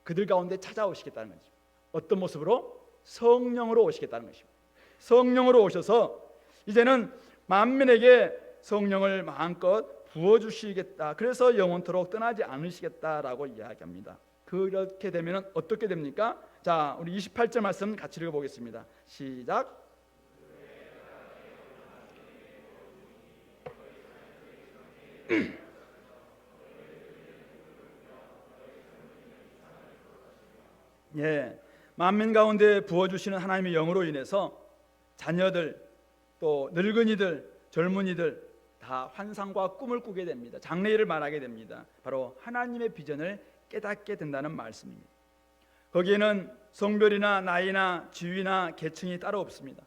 그들 가운데 찾아오시겠다는 것이죠. 어떤 모습으로? 성령으로 오시겠다는 것입니다. 성령으로 오셔서 이제는 만민에게 성령을 마음껏 부어주시겠다. 그래서 영원토록 떠나지 않으시겠다라고 이야기합니다. 그렇게 되면 어떻게 됩니까? 자, 우리 28절 말씀 같이 읽어보겠습니다. 시작. 만민 가운데 부어주시는 하나님의 영으로 인해서 자녀들, 또 늙은이들, 젊은이들 다 다 환상과 꿈을 꾸게 됩니다. 장래일을 말하게 됩니다. 바로 하나님의 비전을 깨닫게 된다는 말씀입니다. 거기에는 성별이나 나이나 지위나 계층이 따로 없습니다.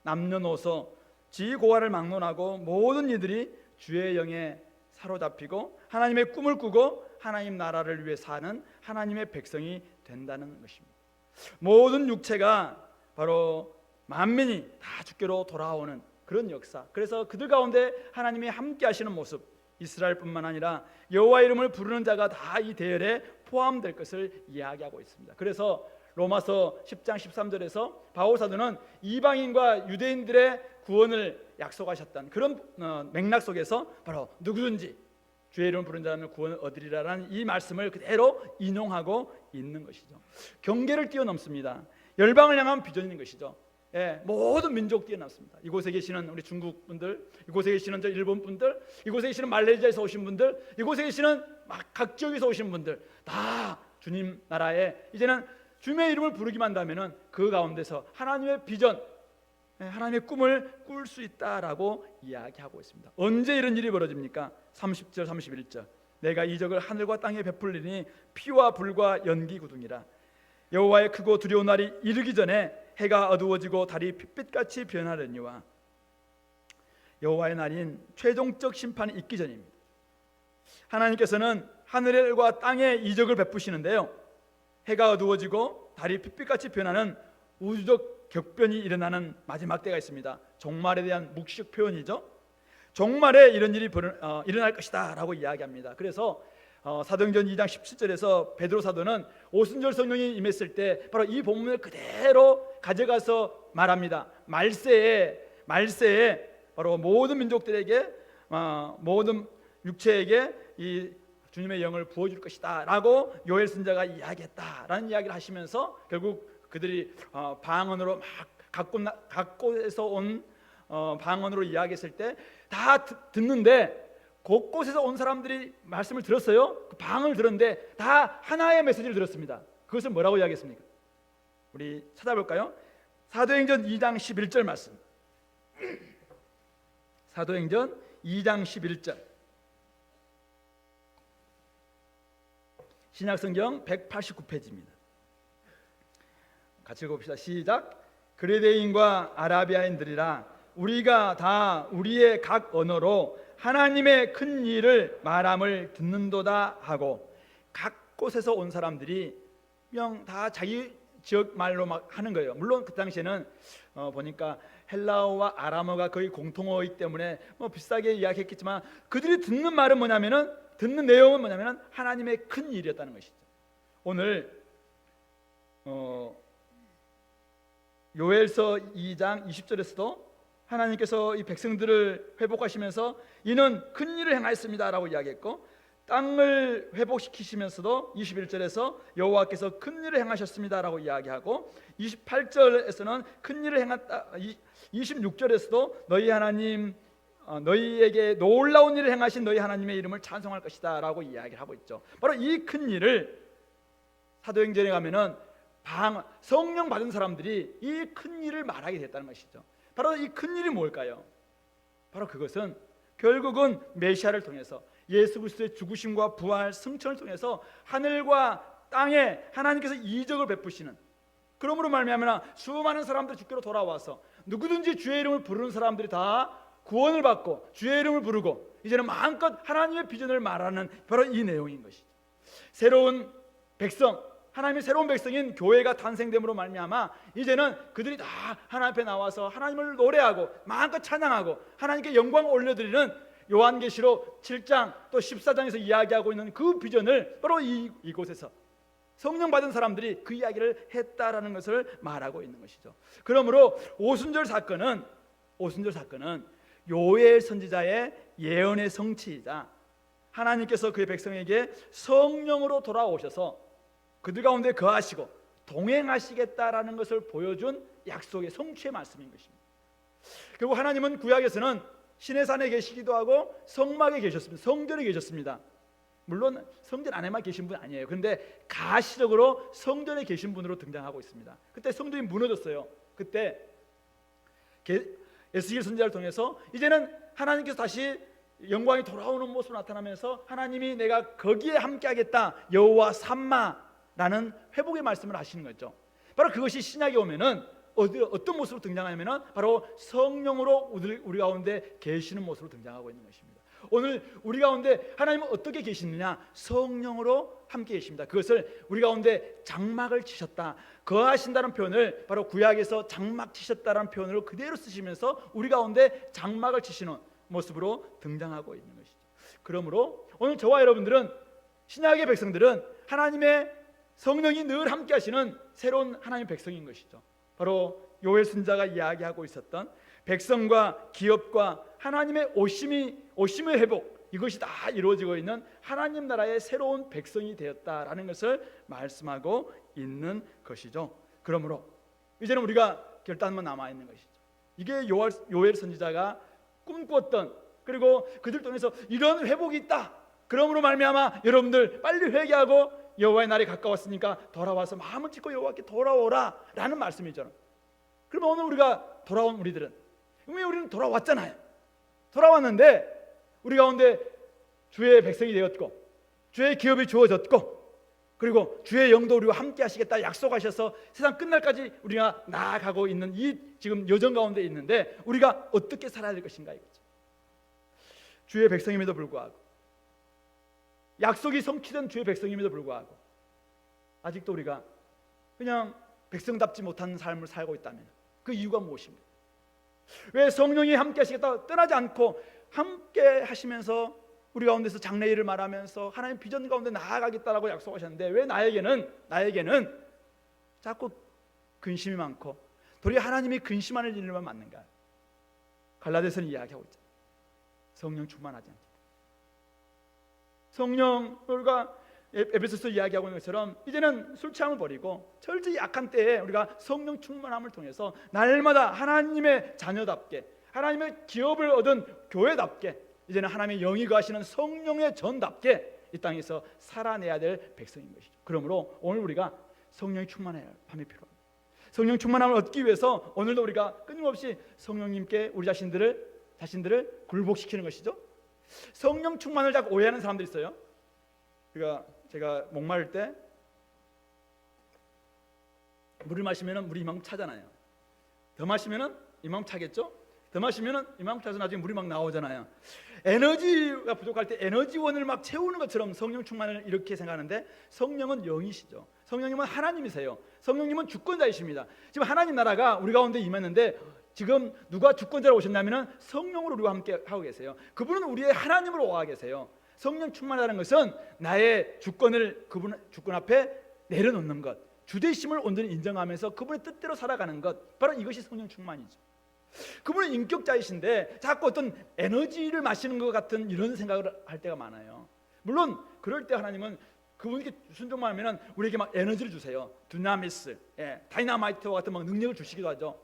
남녀노소 지고하를 막론하고 모든 이들이 주의 영에 사로잡히고 하나님의 꿈을 꾸고 하나님 나라를 위해 사는 하나님의 백성이 된다는 것입니다. 모든 육체가 바로 만민이 다 주께로 돌아오는 그런 역사. 그래서 그들 가운데 하나님이 함께 하시는 모습, 이스라엘뿐만 아니라 여호와 이름을 부르는 자가 다 이 대열에 포함될 것을 이야기하고 있습니다. 그래서 로마서 10장 13절에서 바울 사도는 이방인과 유대인들의 구원을 약속하셨던 그런 맥락 속에서 바로 누구든지 주의 이름을 부르는 자는 구원을 얻으리라라는 이 말씀을 그대로 인용하고 있는 것이죠. 경계를 뛰어넘습니다. 열방을 향한 비전인 것이죠. 예, 모든 민족 뛰어났습니다. 이곳에 계시는 우리 중국 분들, 이곳에 계시는 저 일본 분들, 이곳에 계시는 말레이시아에서 오신 분들, 이곳에 계시는 각 지역에서 오신 분들 다 주님 나라에 이제는 주님의 이름을 부르기만 한다면은 그 가운데서 하나님의 비전, 하나님의 꿈을 꿀 수 있다라고 이야기하고 있습니다. 언제 이런 일이 벌어집니까? 30절 31절 내가 이적을 하늘과 땅에 베풀리니 피와 불과 연기 구둥이라. 여호와의 크고 두려운 날이 이르기 전에 해가 어두워지고 달이 핏빛같이 변하려니와. 여호와의 날인 최종적 심판이 있기 전입니다. 하나님께서는 하늘과 땅에 이적을 베푸시는데요, 해가 어두워지고 달이 핏빛같이 변하는 우주적 격변이 일어나는 마지막 때가 있습니다. 종말에 대한 묵식 표현이죠. 종말에 이런 일이 일어날 것이다 라고 이야기합니다. 그래서 사도행전 2장 17절에서 베드로 사도는 오순절 성령이 임했을 때 바로 이 본문을 그대로 가져가서 말합니다. 말세에 바로 모든 민족들에게 모든 육체에게 이 주님의 영을 부어줄 것이다 라고 요엘 선지자가 이야기했다라는 이야기를 하시면서 결국 그들이 방언으로 막 각 곳에서 온 방언으로 이야기했을 때 다 듣는데, 곳곳에서 온 사람들이 말씀을 들었어요. 그 방언을 들었는데 다 하나의 메시지를 들었습니다. 그것을 뭐라고 이야기했습니까? 우리 찾아볼까요? 사도행전 2장 11절 말씀. 사도행전 2장 11절 신약성경 189페이지입니다. 같이 읽어봅시다. 시작. 그레데인과 아라비아인들이라 우리가 다 우리의 각 언어로 하나님의 큰 일을 말함을 듣는도다 하고, 각 곳에서 온 사람들이 그냥 다 자기 지역 말로 막 하는 거예요. 물론 그 당시에는 보니까 헬라어와 아람어가 거의 공통어이기 때문에 뭐 비슷하게 이야기했겠지만 그들이 듣는 말은 뭐냐면은, 듣는 내용은 뭐냐면은 하나님의 큰 일이었다는 것이죠. 오늘 요엘서 2장 20절에서도 하나님께서 이 백성들을 회복하시면서 이는 큰 일을 행하였습니다 라고 이야기했고, 땅을 회복시키시면서도 21절에서 여호와께서 큰 일을 행하셨습니다 라고 이야기하고, 28절에서는 큰 일을 행했다, 26절에서도 너희 하나님 너희에게 놀라운 일을 행하신 너희 하나님의 이름을 찬송할 것이다 라고 이야기를 하고 있죠. 바로 이 큰 일을 사도행전에 가면은 성령 받은 사람들이 이 큰 일을 말하게 됐다는 것이죠. 바로 이 큰 일이 뭘까요? 바로 그것은 결국은 메시아를 통해서 예수 그리스도의 죽으심과 부활, 승천을 통해서 하늘과 땅에 하나님께서 이적을 베푸시는, 그러므로 말미암아 수많은 사람들이 주께로 돌아와서 누구든지 주의 이름을 부르는 사람들이 다 구원을 받고 주의 이름을 부르고 이제는 마음껏 하나님의 비전을 말하는 바로 이 내용인 것이죠. 새로운 백성, 하나님의 새로운 백성인 교회가 탄생됨으로 말미암아 이제는 그들이 다 하나님 앞에 나와서 하나님을 노래하고 마음껏 찬양하고 하나님께 영광을 올려드리는 요한계시록 7장 또 14장에서 이야기하고 있는 그 비전을 바로 이곳에서 성령 받은 사람들이 그 이야기를 했다라는 것을 말하고 있는 것이죠. 그러므로 오순절 사건은 요엘 선지자의 예언의 성취이자 하나님께서 그의 백성에게 성령으로 돌아오셔서 그들 가운데 거하시고 동행하시겠다라는 것을 보여준 약속의 성취의 말씀인 것입니다. 결국 하나님은 구약에서는 신의 산에 계시기도 하고 성막에 계셨습니다. 성전에 계셨습니다. 물론 성전 안에만 계신 분 아니에요. 그런데 가시적으로 성전에 계신 분으로 등장하고 있습니다. 그때 성전이 무너졌어요. 그때 에스겔 선지자를 통해서 이제는 하나님께서 다시 영광이 돌아오는 모습으로 나타나면서 하나님이 내가 거기에 함께하겠다, 여호와 삼마라는 회복의 말씀을 하시는 거죠. 바로 그것이 신약에 오면은 어떤 모습으로 등장하냐면은 바로 성령으로 우리 가운데 계시는 모습으로 등장하고 있는 것입니다. 오늘 우리 가운데 하나님은 어떻게 계시느냐? 성령으로 함께 계십니다. 그것을 우리 가운데 장막을 치셨다, 거하신다는 표현을 바로 구약에서 장막 치셨다라는 표현으로 그대로 쓰시면서 우리 가운데 장막을 치시는 모습으로 등장하고 있는 것이죠. 그러므로 오늘 저와 여러분들은, 신약의 백성들은 하나님의 성령이 늘 함께 하시는 새로운 하나님의 백성인 것이죠. 바로 요엘 선지자가 이야기하고 있었던 백성과 기업과 하나님의 오심의 회복, 이것이 다 이루어지고 있는 하나님 나라의 새로운 백성이 되었다라는 것을 말씀하고 있는 것이죠. 그러므로 이제는 우리가 결단만 남아 있는 것이죠. 이게 요엘 선지자가 꿈꾸었던, 그리고 그들 통해서 이런 회복이 있다, 그러므로 말미암아 여러분들 빨리 회개하고 여호와의 날이 가까웠으니까 돌아와서 마음을 찢고 여호와께 돌아오라 라는 말씀이죠. 그러면 오늘 우리가 돌아온 우리들은, 이미 우리는 돌아왔잖아요. 돌아왔는데 우리 가운데 주의 백성이 되었고 주의 기업이 주어졌고, 그리고 주의 영도 우리와 함께 하시겠다 약속하셔서 세상 끝날까지 우리가 나아가고 있는 이 지금 여정 가운데 있는데 우리가 어떻게 살아야 될 것인가 이거죠. 주의 백성임에도 불구하고, 약속이 성취된 주의 백성임에도 불구하고 아직도 우리가 그냥 백성답지 못한 삶을 살고 있다면 그 이유가 무엇입니까? 왜 성령이 함께 하시겠다 떠나지 않고 함께 하시면서 우리 가운데서 장래일을 말하면서 하나님 비전 가운데 나아가겠다라고 약속하셨는데 왜 나에게는 자꾸 근심이 많고 도리 하나님이 근심하는 일만 맞는가? 갈라디아서는 이야기하고 있잖아요. 성령 충만하지 않다. 성령, 우리가 에베소서 이야기하고 있는 것처럼 이제는 술 취함을 버리고 철저히 약한 때에 우리가 성령 충만함을 통해서 날마다 하나님의 자녀답게, 하나님의 기업을 얻은 교회답게, 이제는 하나님의 영이 거하시는 성령의 전답게 이 땅에서 살아내야 될 백성인 것이죠. 그러므로 오늘 우리가 성령이 충만해야 할 밤이 필요합니다. 성령 충만함을 얻기 위해서 오늘도 우리가 끊임없이 성령님께 우리 자신들을 굴복시키는 것이죠. 성령 충만을 자꾸 오해하는 사람들이 있어요. 제가 목마를 때 물을 마시면 물이 이만큼 차잖아요. 더 마시면 이만큼 차겠죠. 더 마시면 이만큼 차서 나중에 물이 막 나오잖아요. 에너지가 부족할 때 에너지원을 막 채우는 것처럼 성령 충만을 이렇게 생각하는데, 성령은 영이시죠. 성령님은 하나님이세요. 성령님은 주권자이십니다. 지금 하나님 나라가 우리 가운데 임했는데 지금 누가 주권자로 오셨냐면 성령으로 우리와 함께 하고 계세요. 그분은 우리의 하나님으로 와 계세요. 성령 충만하다는 것은 나의 주권을 그분 주권 앞에 내려놓는 것, 주되심을 온전히 인정하면서 그분의 뜻대로 살아가는 것, 바로 이것이 성령 충만이죠. 그분은 인격자이신데 자꾸 어떤 에너지를 마시는 것 같은 이런 생각을 할 때가 많아요. 물론 그럴 때 하나님은 그분께 순종만 하면 우리에게 막 에너지를 주세요. 두나미스, 다이나마이트와 같은 막 능력을 주시기도 하죠.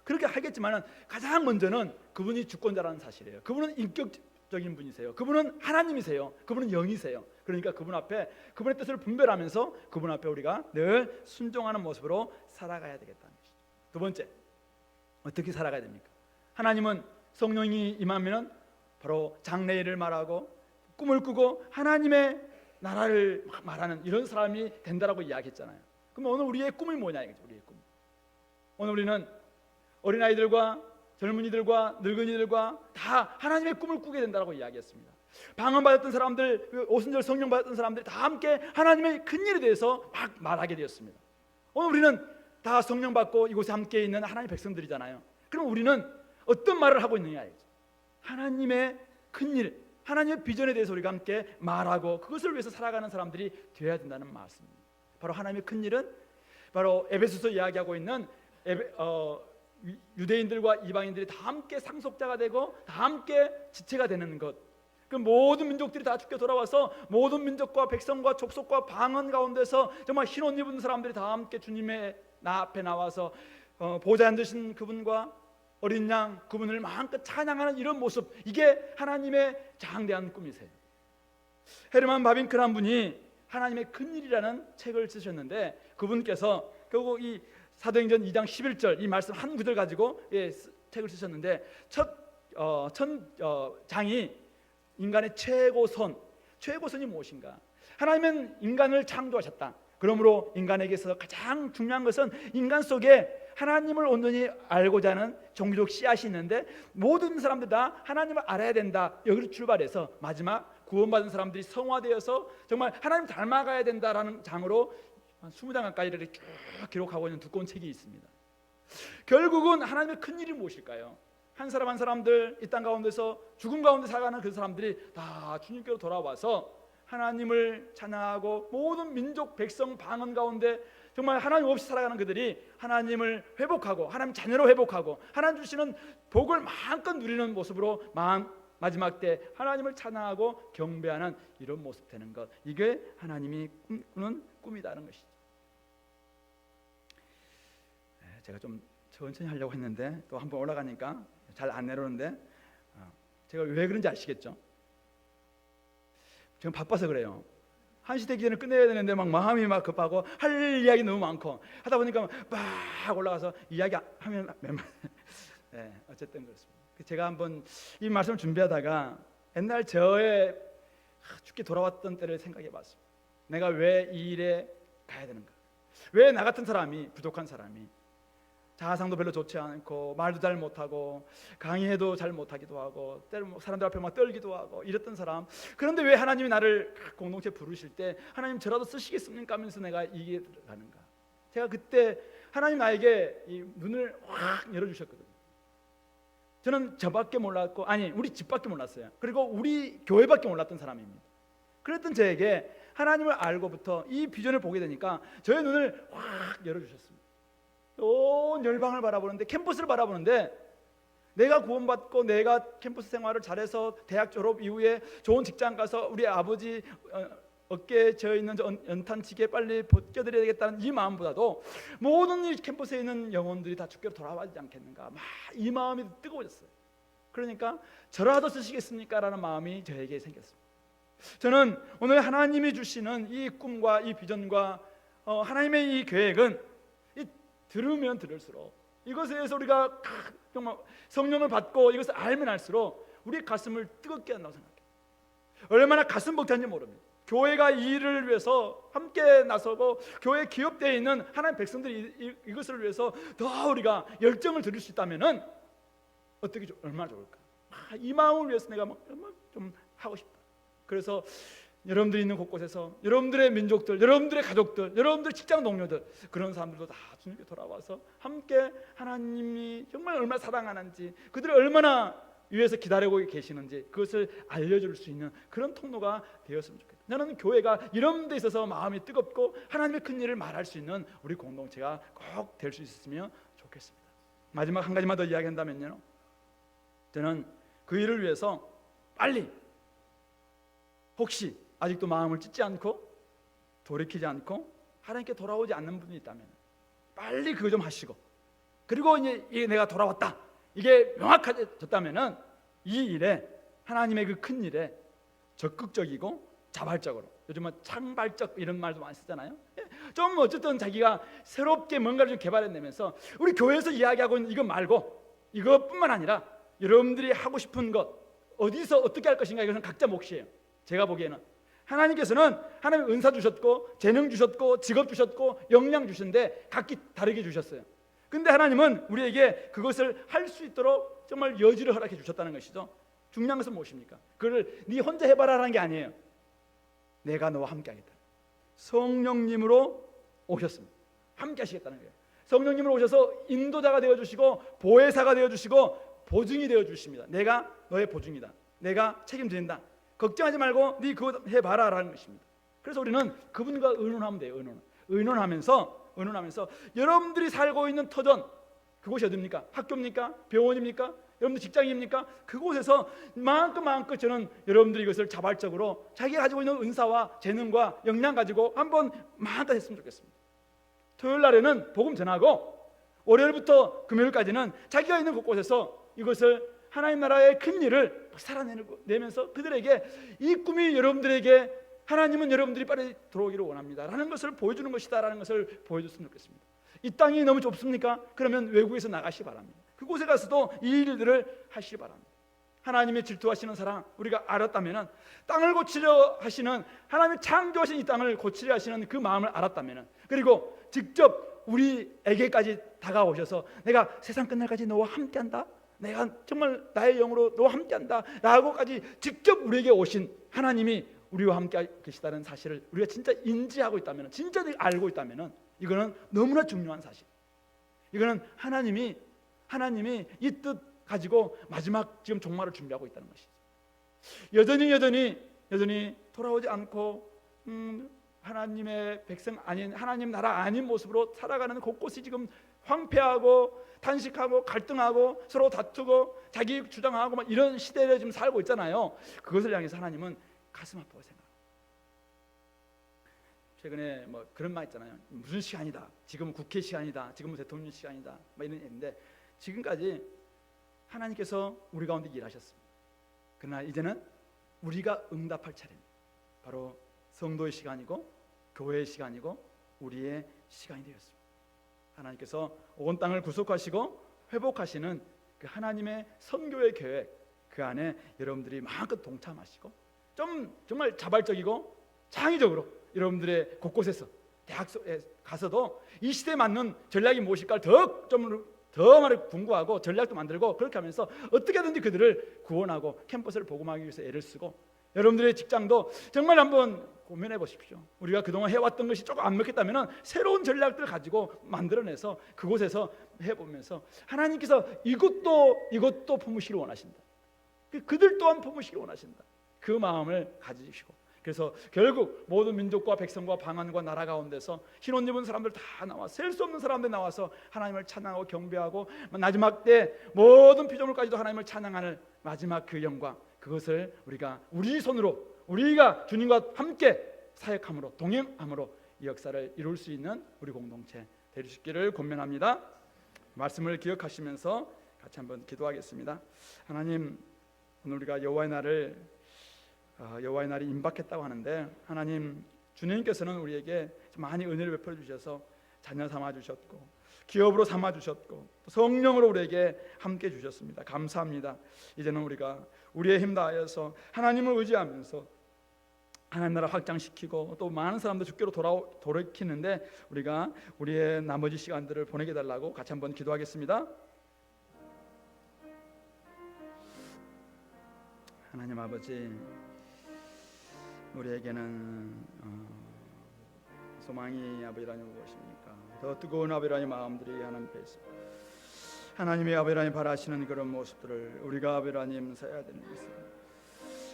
그렇게 하겠지만 가장 먼저는 그분이 주권자라는 사실이에요. 그분은 인격적인 분이세요. 그분은 하나님이세요. 그분은 영이세요. 그러니까 그분 앞에 그분의 뜻을 분별하면서 그분 앞에 우리가 늘 순종하는 모습으로 살아가야 되겠다는 것이죠. 두 번째, 어떻게 살아가야 됩니까? 하나님은 성령이 임하면 바로 장래일을 말하고 꿈을 꾸고 하나님의 나라를 말하는 이런 사람이 된다라고 이야기했잖아요. 그럼 오늘 우리의 꿈이 뭐냐 이거죠. 우리의 꿈. 오늘 우리는 어린아이들과 젊은이들과 늙은이들과 다 하나님의 꿈을 꾸게 된다라고 이야기했습니다. 방언받았던 사람들, 오순절 성령 받았던 사람들 다 함께 하나님의 큰 일에 대해서 막 말하게 되었습니다. 오늘 우리는 다 성령 받고 이곳에 함께 있는 하나님의 백성들이잖아요. 그럼 우리는 어떤 말을 하고 있느냐 이거죠. 하나님의 큰 일, 하나님의 비전에 대해서 우리가 함께 말하고 그것을 위해서 살아가는 사람들이 되어야 된다는 말씀입니다. 바로 하나님의 큰 일은 바로 에베소서 이야기하고 있는 유대인들과 이방인들이 다 함께 상속자가 되고 다 함께 지체가 되는 것. 그 모든 민족들이 다 주께 돌아와서 모든 민족과 백성과 족속과 방언 가운데서 정말 흰 옷 입은 사람들이 다 함께 주님의 나 앞에 나와서 보좌에 앉으신 그분과 어린 양 그분을 마음껏 찬양하는 이런 모습, 이게 하나님의 장대한 꿈이세요. 헤르만 바빙크란 분이 하나님의 큰일이라는 책을 쓰셨는데 그분께서 결국 이 사도행전 2장 11절 이 말씀 한 구절 가지고 책을 쓰셨는데 첫 장이 인간의 최고선이 무엇인가? 하나님은 인간을 창조하셨다. 그러므로 인간에게서 가장 중요한 것은 인간 속에 하나님을 온전히 알고자 하는 종교적 씨앗이 있는데 모든 사람들 다 하나님을 알아야 된다. 여기로 출발해서 마지막 구원받은 사람들이 성화되어서 정말 하나님 닮아가야 된다라는 장으로 한 20장 가까이를 쭉 기록하고 있는 두꺼운 책이 있습니다. 결국은 하나님의 큰 일이 무엇일까요? 한 사람 한 사람들 이 땅 가운데서 죽음 가운데 살아가는 그 사람들이 다 주님께로 돌아와서 하나님을 찬양하고 모든 민족 백성 방언 가운데 정말 하나님 없이 살아가는 그들이 하나님을 회복하고 하나님 자녀로 회복하고 하나님 주시는 복을 마음껏 누리는 모습으로 마지막 때 하나님을 찬양하고 경배하는 이런 모습 되는 것, 이게 하나님이 꿈꾸는 꿈이다는 것이죠. 제가 좀 천천히 하려고 했는데 또 한번 올라가니까 잘 안 내려오는데 제가 왜 그런지 아시겠죠? 지금 바빠서 그래요. 1시 되기 전에 끝내야 되는데 막 마음이 막 급하고 할 이야기 너무 많고 하다 보니까 막 올라가서 이야기하면 네, 어쨌든 그렇습니다. 제가 한번 이 말씀을 준비하다가 옛날 저의 죽게 돌아왔던 때를 생각해 봤습니다. 내가 왜 이 일에 가야 되는가? 왜 나 같은 사람이, 부족한 사람이 자아상도 별로 좋지 않고 말도 잘 못하고 강의해도 잘 못하기도 하고 때로 사람들 앞에 막 떨기도 하고 이랬던 사람, 그런데 왜 하나님이 나를 공동체 부르실 때 하나님 저라도 쓰시겠습니까 하면서 내가 이게 가는가? 제가 그때 하나님 나에게 이 눈을 확 열어주셨거든요. 저는 저밖에 몰랐고 우리 집밖에 몰랐어요. 그리고 우리 교회밖에 몰랐던 사람입니다. 그랬던 저에게 하나님을 알고부터 이 비전을 보게 되니까 저의 눈을 확 열어주셨습니다. 온 열방을 바라보는데, 캠퍼스를 바라보는데, 내가 구원받고 내가 캠퍼스 생활을 잘해서 대학 졸업 이후에 좋은 직장 가서 우리 아버지 어깨에 져있는 연탄치기에 빨리 벗겨드려야 되겠다는 이 마음보다도 모든 이 캠퍼스에 있는 영혼들이 다 주께로 돌아와지 않겠는가, 막 이 마음이 뜨거워졌어요. 그러니까 저라도 쓰시겠습니까? 라는 마음이 저에게 생겼습니다. 저는 오늘 하나님이 주시는 이 꿈과 이 비전과 하나님의 이 계획은 들으면 들을수록, 이것에 대해서 우리가 정말 성령을 받고 이것을 알면 알수록 우리의 가슴을 뜨겁게 한다고 생각해요. 얼마나 가슴 벅찬지 모릅니다. 교회가 이 일을 위해서 함께 나서고 교회 기업대에 있는 하나님 백성들이 이것을 위해서 더 우리가 열정을 들일 수 있다면 어떻게 얼마나 좋을까. 이 마음을 위해서 내가 좀 하고 싶다. 그래서 여러분들이 있는 곳곳에서 여러분들의 민족들, 여러분들의 가족들, 여러분들의 직장 동료들, 그런 사람들도 다 주님께 돌아와서 함께 하나님이 정말 얼마나 사랑하는지, 그들이 얼마나 위에서 기다리고 계시는지 그것을 알려줄 수 있는 그런 통로가 되었으면 좋겠다. 저는 교회가 이런 데 있어서 마음이 뜨겁고 하나님의 큰 일을 말할 수 있는 우리 공동체가 꼭 될 수 있었으면 좋겠습니다. 마지막 한 가지만 더 이야기한다면요, 저는 그 일을 위해서 빨리, 혹시 아직도 마음을 찢지 않고 돌이키지 않고 하나님께 돌아오지 않는 분이 있다면 빨리 그거 좀 하시고, 그리고 이제 내가 돌아왔다, 이게 명확해졌다면 이 일에, 하나님의 그 큰 일에 적극적이고 자발적으로, 요즘은 창발적 이런 말도 많이 쓰잖아요. 좀 어쨌든 자기가 새롭게 뭔가를 좀 개발해내면서 우리 교회에서 이야기하고 있는 이것 말고, 이것뿐만 아니라 여러분들이 하고 싶은 것, 어디서 어떻게 할 것인가, 이것은 각자 몫이에요. 제가 보기에는 하나님께서는 하나님 은사 주셨고 재능 주셨고 직업 주셨고 역량 주셨는데 각기 다르게 주셨어요. 근데 하나님은 우리에게 그것을 할 수 있도록 정말 여지를 허락해 주셨다는 것이죠. 중요한 것은 무엇입니까? 그걸 네 혼자 해봐라라는 게 아니에요. 내가 너와 함께 하겠다. 성령님으로 오셨습니다. 함께 하시겠다는 거예요. 성령님으로 오셔서 인도자가 되어주시고 보혜사가 되어주시고 보증이 되어주십니다. 내가 너의 보증이다. 내가 책임진다. 걱정하지 말고 네 그거 해봐라 라는 것입니다. 그래서 우리는 그분과 의논하면 돼요. 의논하면서 여러분들이 살고 있는 터전, 그곳이 어디입니까? 학교입니까? 병원입니까? 여러분들 직장입니까? 그곳에서 마음껏 저는 여러분들이 이것을 자발적으로 자기가 가지고 있는 은사와 재능과 역량 가지고 한번 마음껏 했으면 좋겠습니다. 토요일 날에는 복음 전하고 월요일부터 금요일까지는 자기가 있는 곳곳에서 이것을 하나님 나라의 큰 일을 살아내면서 그들에게 이 꿈이 여러분들에게 하나님은 여러분들이 빨리 들어오기를 원합니다 라는 것을 보여주는 것이다 라는 것을 보여줬으면 좋겠습니다. 이 땅이 너무 좁습니까? 그러면 외국에서 나가시기 바랍니다. 그곳에 가서도 이 일들을 하시기 바랍니다. 하나님의 질투하시는 사랑 우리가 알았다면, 땅을 고치려 하시는 하나님의 창조하신 이 땅을 고치려 하시는 그 마음을 알았다면, 그리고 직접 우리에게까지 다가오셔서 내가 세상 끝날까지 너와 함께한다, 내가 정말 나의 영으로 너와 함께한다 라고까지 직접 우리에게 오신 하나님이 우리와 함께 계시다는 사실을 우리가 진짜 인지하고 있다면, 진짜 알고 있다면, 이거는 너무나 중요한 사실. 이거는 하나님이 이 뜻 가지고 마지막 지금 종말을 준비하고 있다는 것이죠. 여전히 돌아오지 않고 하나님의 백성 아닌, 하나님 나라 아닌 모습으로 살아가는 곳곳이 지금 황폐하고 탄식하고 갈등하고 서로 다투고 자기 주장하고 막 이런 시대를 지금 살고 있잖아요. 그것을 향해서 하나님은 가슴 아프고 생각합니다. 최근에 뭐 그런 말 있잖아요. 무슨 시간이다, 지금은 국회 시간이다, 지금은 대통령 시간이다, 뭐 이런 얘기인데, 지금까지 하나님께서 우리 가운데 일하셨습니다. 그러나 이제는 우리가 응답할 차례입니다. 바로 성도의 시간이고 교회의 시간이고 우리의 시간이 되었습니다. 하나님께서 온 땅을 구속하시고 회복하시는 그 하나님의 선교의 계획, 그 안에 여러분들이 마음껏 동참하시고 정말 자발적이고 창의적으로 여러분들의 곳곳에서 대학에 가서도 이 시대에 맞는 전략이 무엇일까 더 많이 궁구하고 전략도 만들고, 그렇게 하면서 어떻게든지 그들을 구원하고 캠퍼스를 복음하기 위해서 애를 쓰고, 여러분들의 직장도 정말 한번 고민해 보십시오. 우리가 그동안 해왔던 것이 조금 안 먹혔다면 새로운 전략들을 가지고 만들어내서 그곳에서 해보면서 하나님께서 이것도 품으시기를 원하신다, 그들 또한 품으시기를 원하신다, 그 마음을 가지시고, 그래서 결국 모든 민족과 백성과 방언과 나라 가운데서 흰옷 입은 사람들 다 나와, 셀 수 없는 사람들 나와서 하나님을 찬양하고 경배하고, 마지막 때 모든 피조물까지도 하나님을 찬양하는 마지막 그 영광, 그것을 우리 손으로 우리가 주님과 함께 사역함으로, 동행함으로 이 역사를 이룰 수 있는 우리 공동체 될 수 있기를 권면합니다. 말씀을 기억하시면서 같이 한번 기도하겠습니다. 하나님, 오늘 우리가 여호와의 날이 임박했다고 하는데, 하나님, 주님께서는 우리에게 많이 은혜를 베풀어 주셔서 자녀 삼아 주셨고, 기업으로 삼아 주셨고, 성령으로 우리에게 함께 주셨습니다. 감사합니다. 이제는 우리가 우리의 힘 다하여서 하나님을 의지하면서 하나님 나라 확장시키고, 또 많은 사람들 주께로 돌이키는데 우리가 우리의 나머지 시간들을 보내게 달라고 같이 한번 기도하겠습니다. 하나님 아버지, 우리에게는 소망이 아버지라니 무엇입니까? 더 뜨거운 아버지라니 마음들이 하나님께 있습니다. 하나님의 아버지라니 바라시는 그런 모습들을 우리가 아버지라님 써야 되는 것입니다.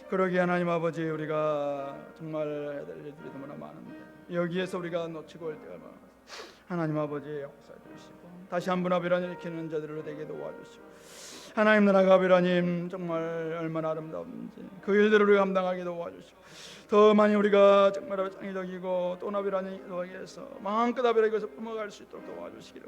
그러기에 하나님 아버지, 우리가 정말 해야 될 일들이 너무나 많은데 여기에서 우리가 놓치고 올 때가 많아서 하나님 아버지 역사해 주시고, 다시 한번 아버지라님 일으키는 자들로 되게 도와주시고, 하나님 나라가 아버지라님 정말 얼마나 아름다운지 그 일들을 우리가 감당하게 도와주시고, 더 많이 우리가 정말 창의적이고 또 아버지라님 위해서 마음껏 아버지에게서 품어갈 수 있도록 도와주시기를,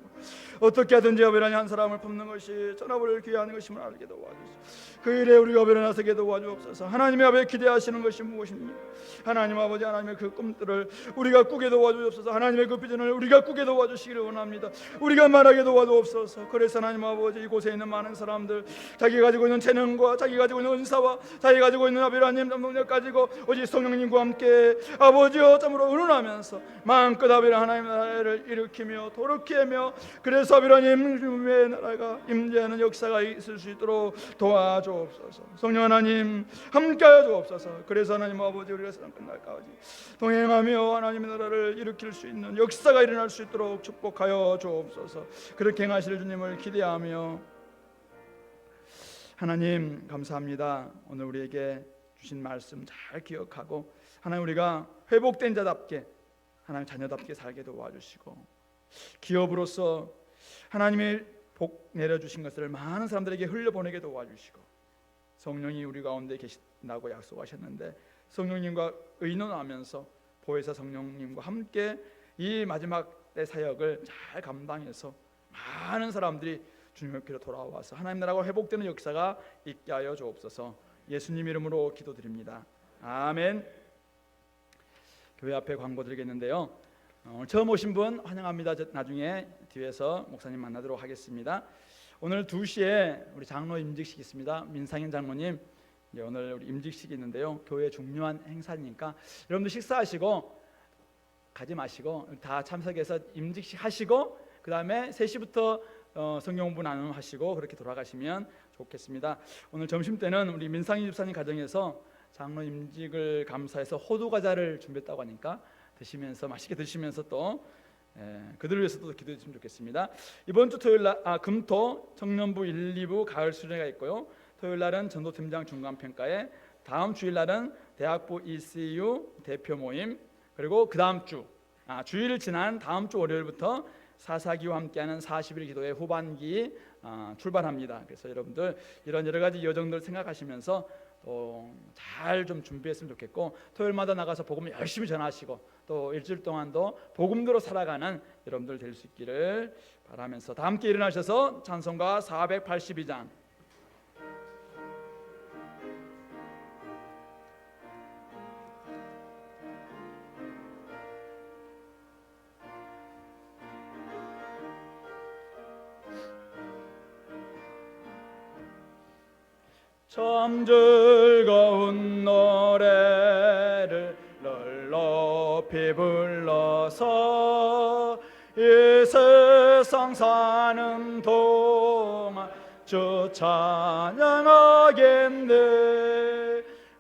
어떻게 하든지 아버지라님 한 사람을 품는 것이 전화를 귀한 것임을 알게 도와주시고, 그 일에 우리가 아버지 나서게 도와주옵소서. 하나님의 아버지 기대하시는 것이 무엇입니까? 하나님 아버지, 하나님의 그 꿈들을 우리가 꾸게 도와주옵소서. 하나님의 그 비전을 우리가 꾸게 도와주시기를 원합니다. 우리가 말하게 도와주옵소서. 그래서 하나님 아버지, 이곳에 있는 많은 사람들, 자기 가지고 있는 재능과 자기 가지고 있는 은사와 자기 가지고 있는 아버지라님 능력 가지고 오직 성령님과 함께 아버지여 점으로 의논하면서 마음껏 아버지 하나님 나라를 일으키며 도르키며, 그래서 아버지라님 주님의 나라가 임재하는 역사가 있을 수 있도록 도와주옵소서. 성령 하나님 함께하여 주옵소서. 그래서 하나님 아버지, 우리가 세상 끝날까지 동행하며 하나님의 나라를 일으킬 수 있는 역사가 일어날 수 있도록 축복하여 주옵소서. 그렇게 행하실 주님을 기대하며, 하나님 감사합니다. 오늘 우리에게 주신 말씀 잘 기억하고, 하나님 우리가 회복된 자답게 하나님 자녀답게 살게 도와주시고, 기업으로서 하나님의 복 내려주신 것을 많은 사람들에게 흘려보내게 도와주시고, 성령이 우리 가운데 계신다고 약속하셨는데 성령님과 의논하면서 보혜사 성령님과 함께 이 마지막 때 사역을 잘 감당해서 많은 사람들이 주님께로 돌아와서 하나님 나라가 회복되는 역사가 있게 하여 주옵소서. 예수님 이름으로 기도드립니다. 아멘. 교회 앞에 광고 드리겠는데요, 처음 오신 분 환영합니다. 나중에 뒤에서 목사님 만나도록 하겠습니다. 오늘 2시에 우리 장로 임직식이 있습니다. 민상인 장로님 오늘 우리 임직식이 있는데요. 교회 중요한 행사니까 여러분들 식사하시고 가지 마시고 다 참석해서 임직식 하시고 그 다음에 3시부터 성경 공부 나눔하시고 그렇게 돌아가시면 좋겠습니다. 오늘 점심 때는 우리 민상인 집사님 가정에서 장로 임직을 감사해서 호두 과자를 준비했다고 하니까 드시면서 맛있게 드시면서 또 그들을 위해서도 기도해 주시면 좋겠습니다. 이번 주 토요일 날 금토 청년부 1, 2부 가을 수련회가 있고요. 토요일 날은 전도팀장 중간평가회, 다음 주일 날은 대학부 ECU 대표 모임, 그리고 그 다음 주 주일 지난 다음 주 월요일부터 사사기와 함께하는 40일 기도회 후반기 출발합니다. 그래서 여러분들 이런 여러 가지 여정들 생각하시면서 잘 좀 준비했으면 좋겠고 토요일마다 나가서 복음 열심히 전하시고 또 일주일 동안도 복음대로 살아가는 여러분들 될 수 있기를 바라면서 다 함께 일어나셔서 찬송가 482장 참 즐거운 노래를 널 높이 불러서 이 세상 사는 동안 주 찬양하겠네.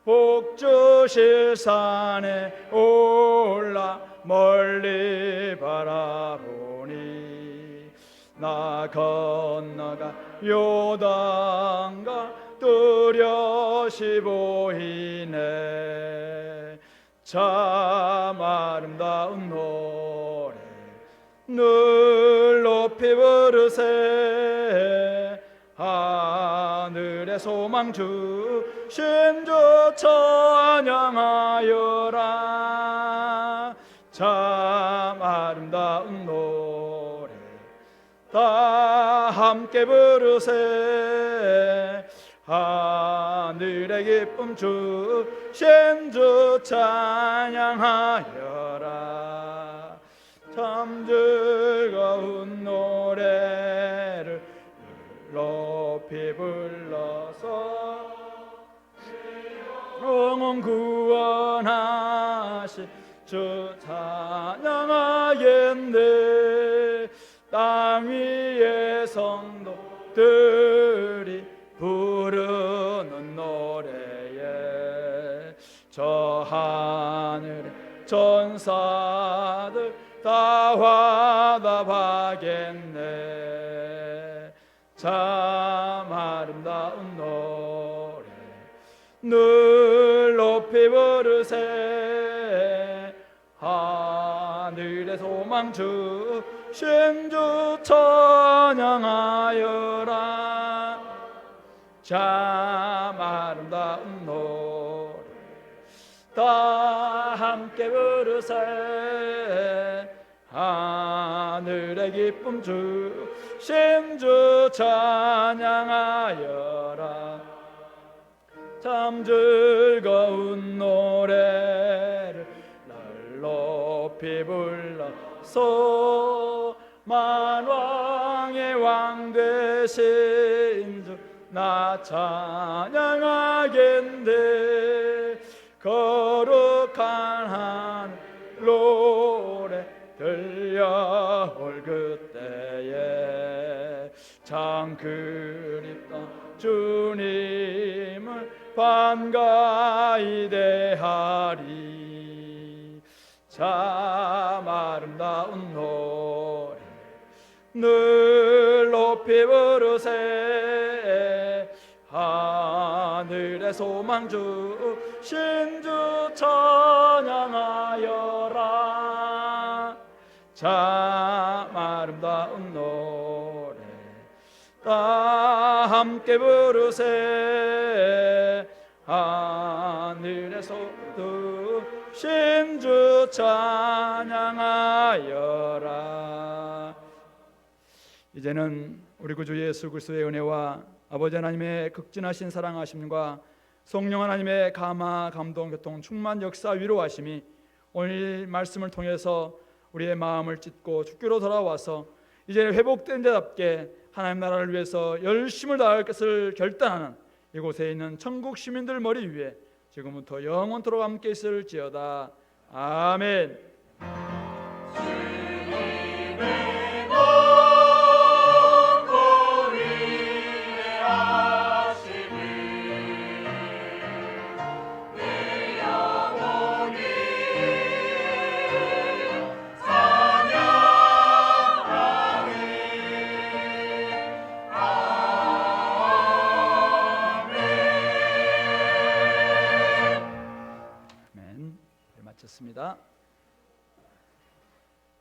복 주실 산에 올라 멀리 바라보니 나 건너가 요단강 뚜렷이 보이네. 참 아름다운 노래 늘 높이 부르세. 하늘의 소망 주신 주 찬양하여라. 참 아름다운 노래 다 함께 부르세. 하늘의 기쁨 주신 주 찬양하여라. 참 즐거운 노래를 높이 불러서 영혼 구원하신 주 찬양하겠네. 땅 위의 성도들이 부르는 노래에 저 하늘의 전사들 다 화답하겠네. 참 아름다운 노래 늘 높이 부르세. 하늘의 소망 주신 주 찬양하여라. 참 아름다운 노래 다 함께 부르세. 하늘의 기쁨 주신 주 찬양하여라. 참 즐거운 노래를 날 높이 불러서 만왕의 왕 되신 주 나 찬양하겠네. 거룩한 하늘 노래 들려올 그때에 참 그립다 주님을 반가이 대하리. 참 아름다운 노래 늘 높이 부르세. 하늘의 소망 주신 주 찬양하여라. 참 아름다운 노래 다 함께 부르세. 하늘의 소망 주신 주 찬양하여라. 이제는 우리 구주 예수 그리스도의 은혜와 아버지 하나님의 극진하신 사랑하심과 성령 하나님의 감화 감동 교통 충만 역사 위로하심이 오늘 말씀을 통해서 우리의 마음을 찢고 주께로 돌아와서 이제 회복된 자답게 하나님 나라를 위해서 열심을 다할 것을 결단하는 이곳에 있는 천국 시민들 머리 위에 지금부터 영원토록 함께 있을지어다. 아멘. 아멘. 네, 마쳤습니다.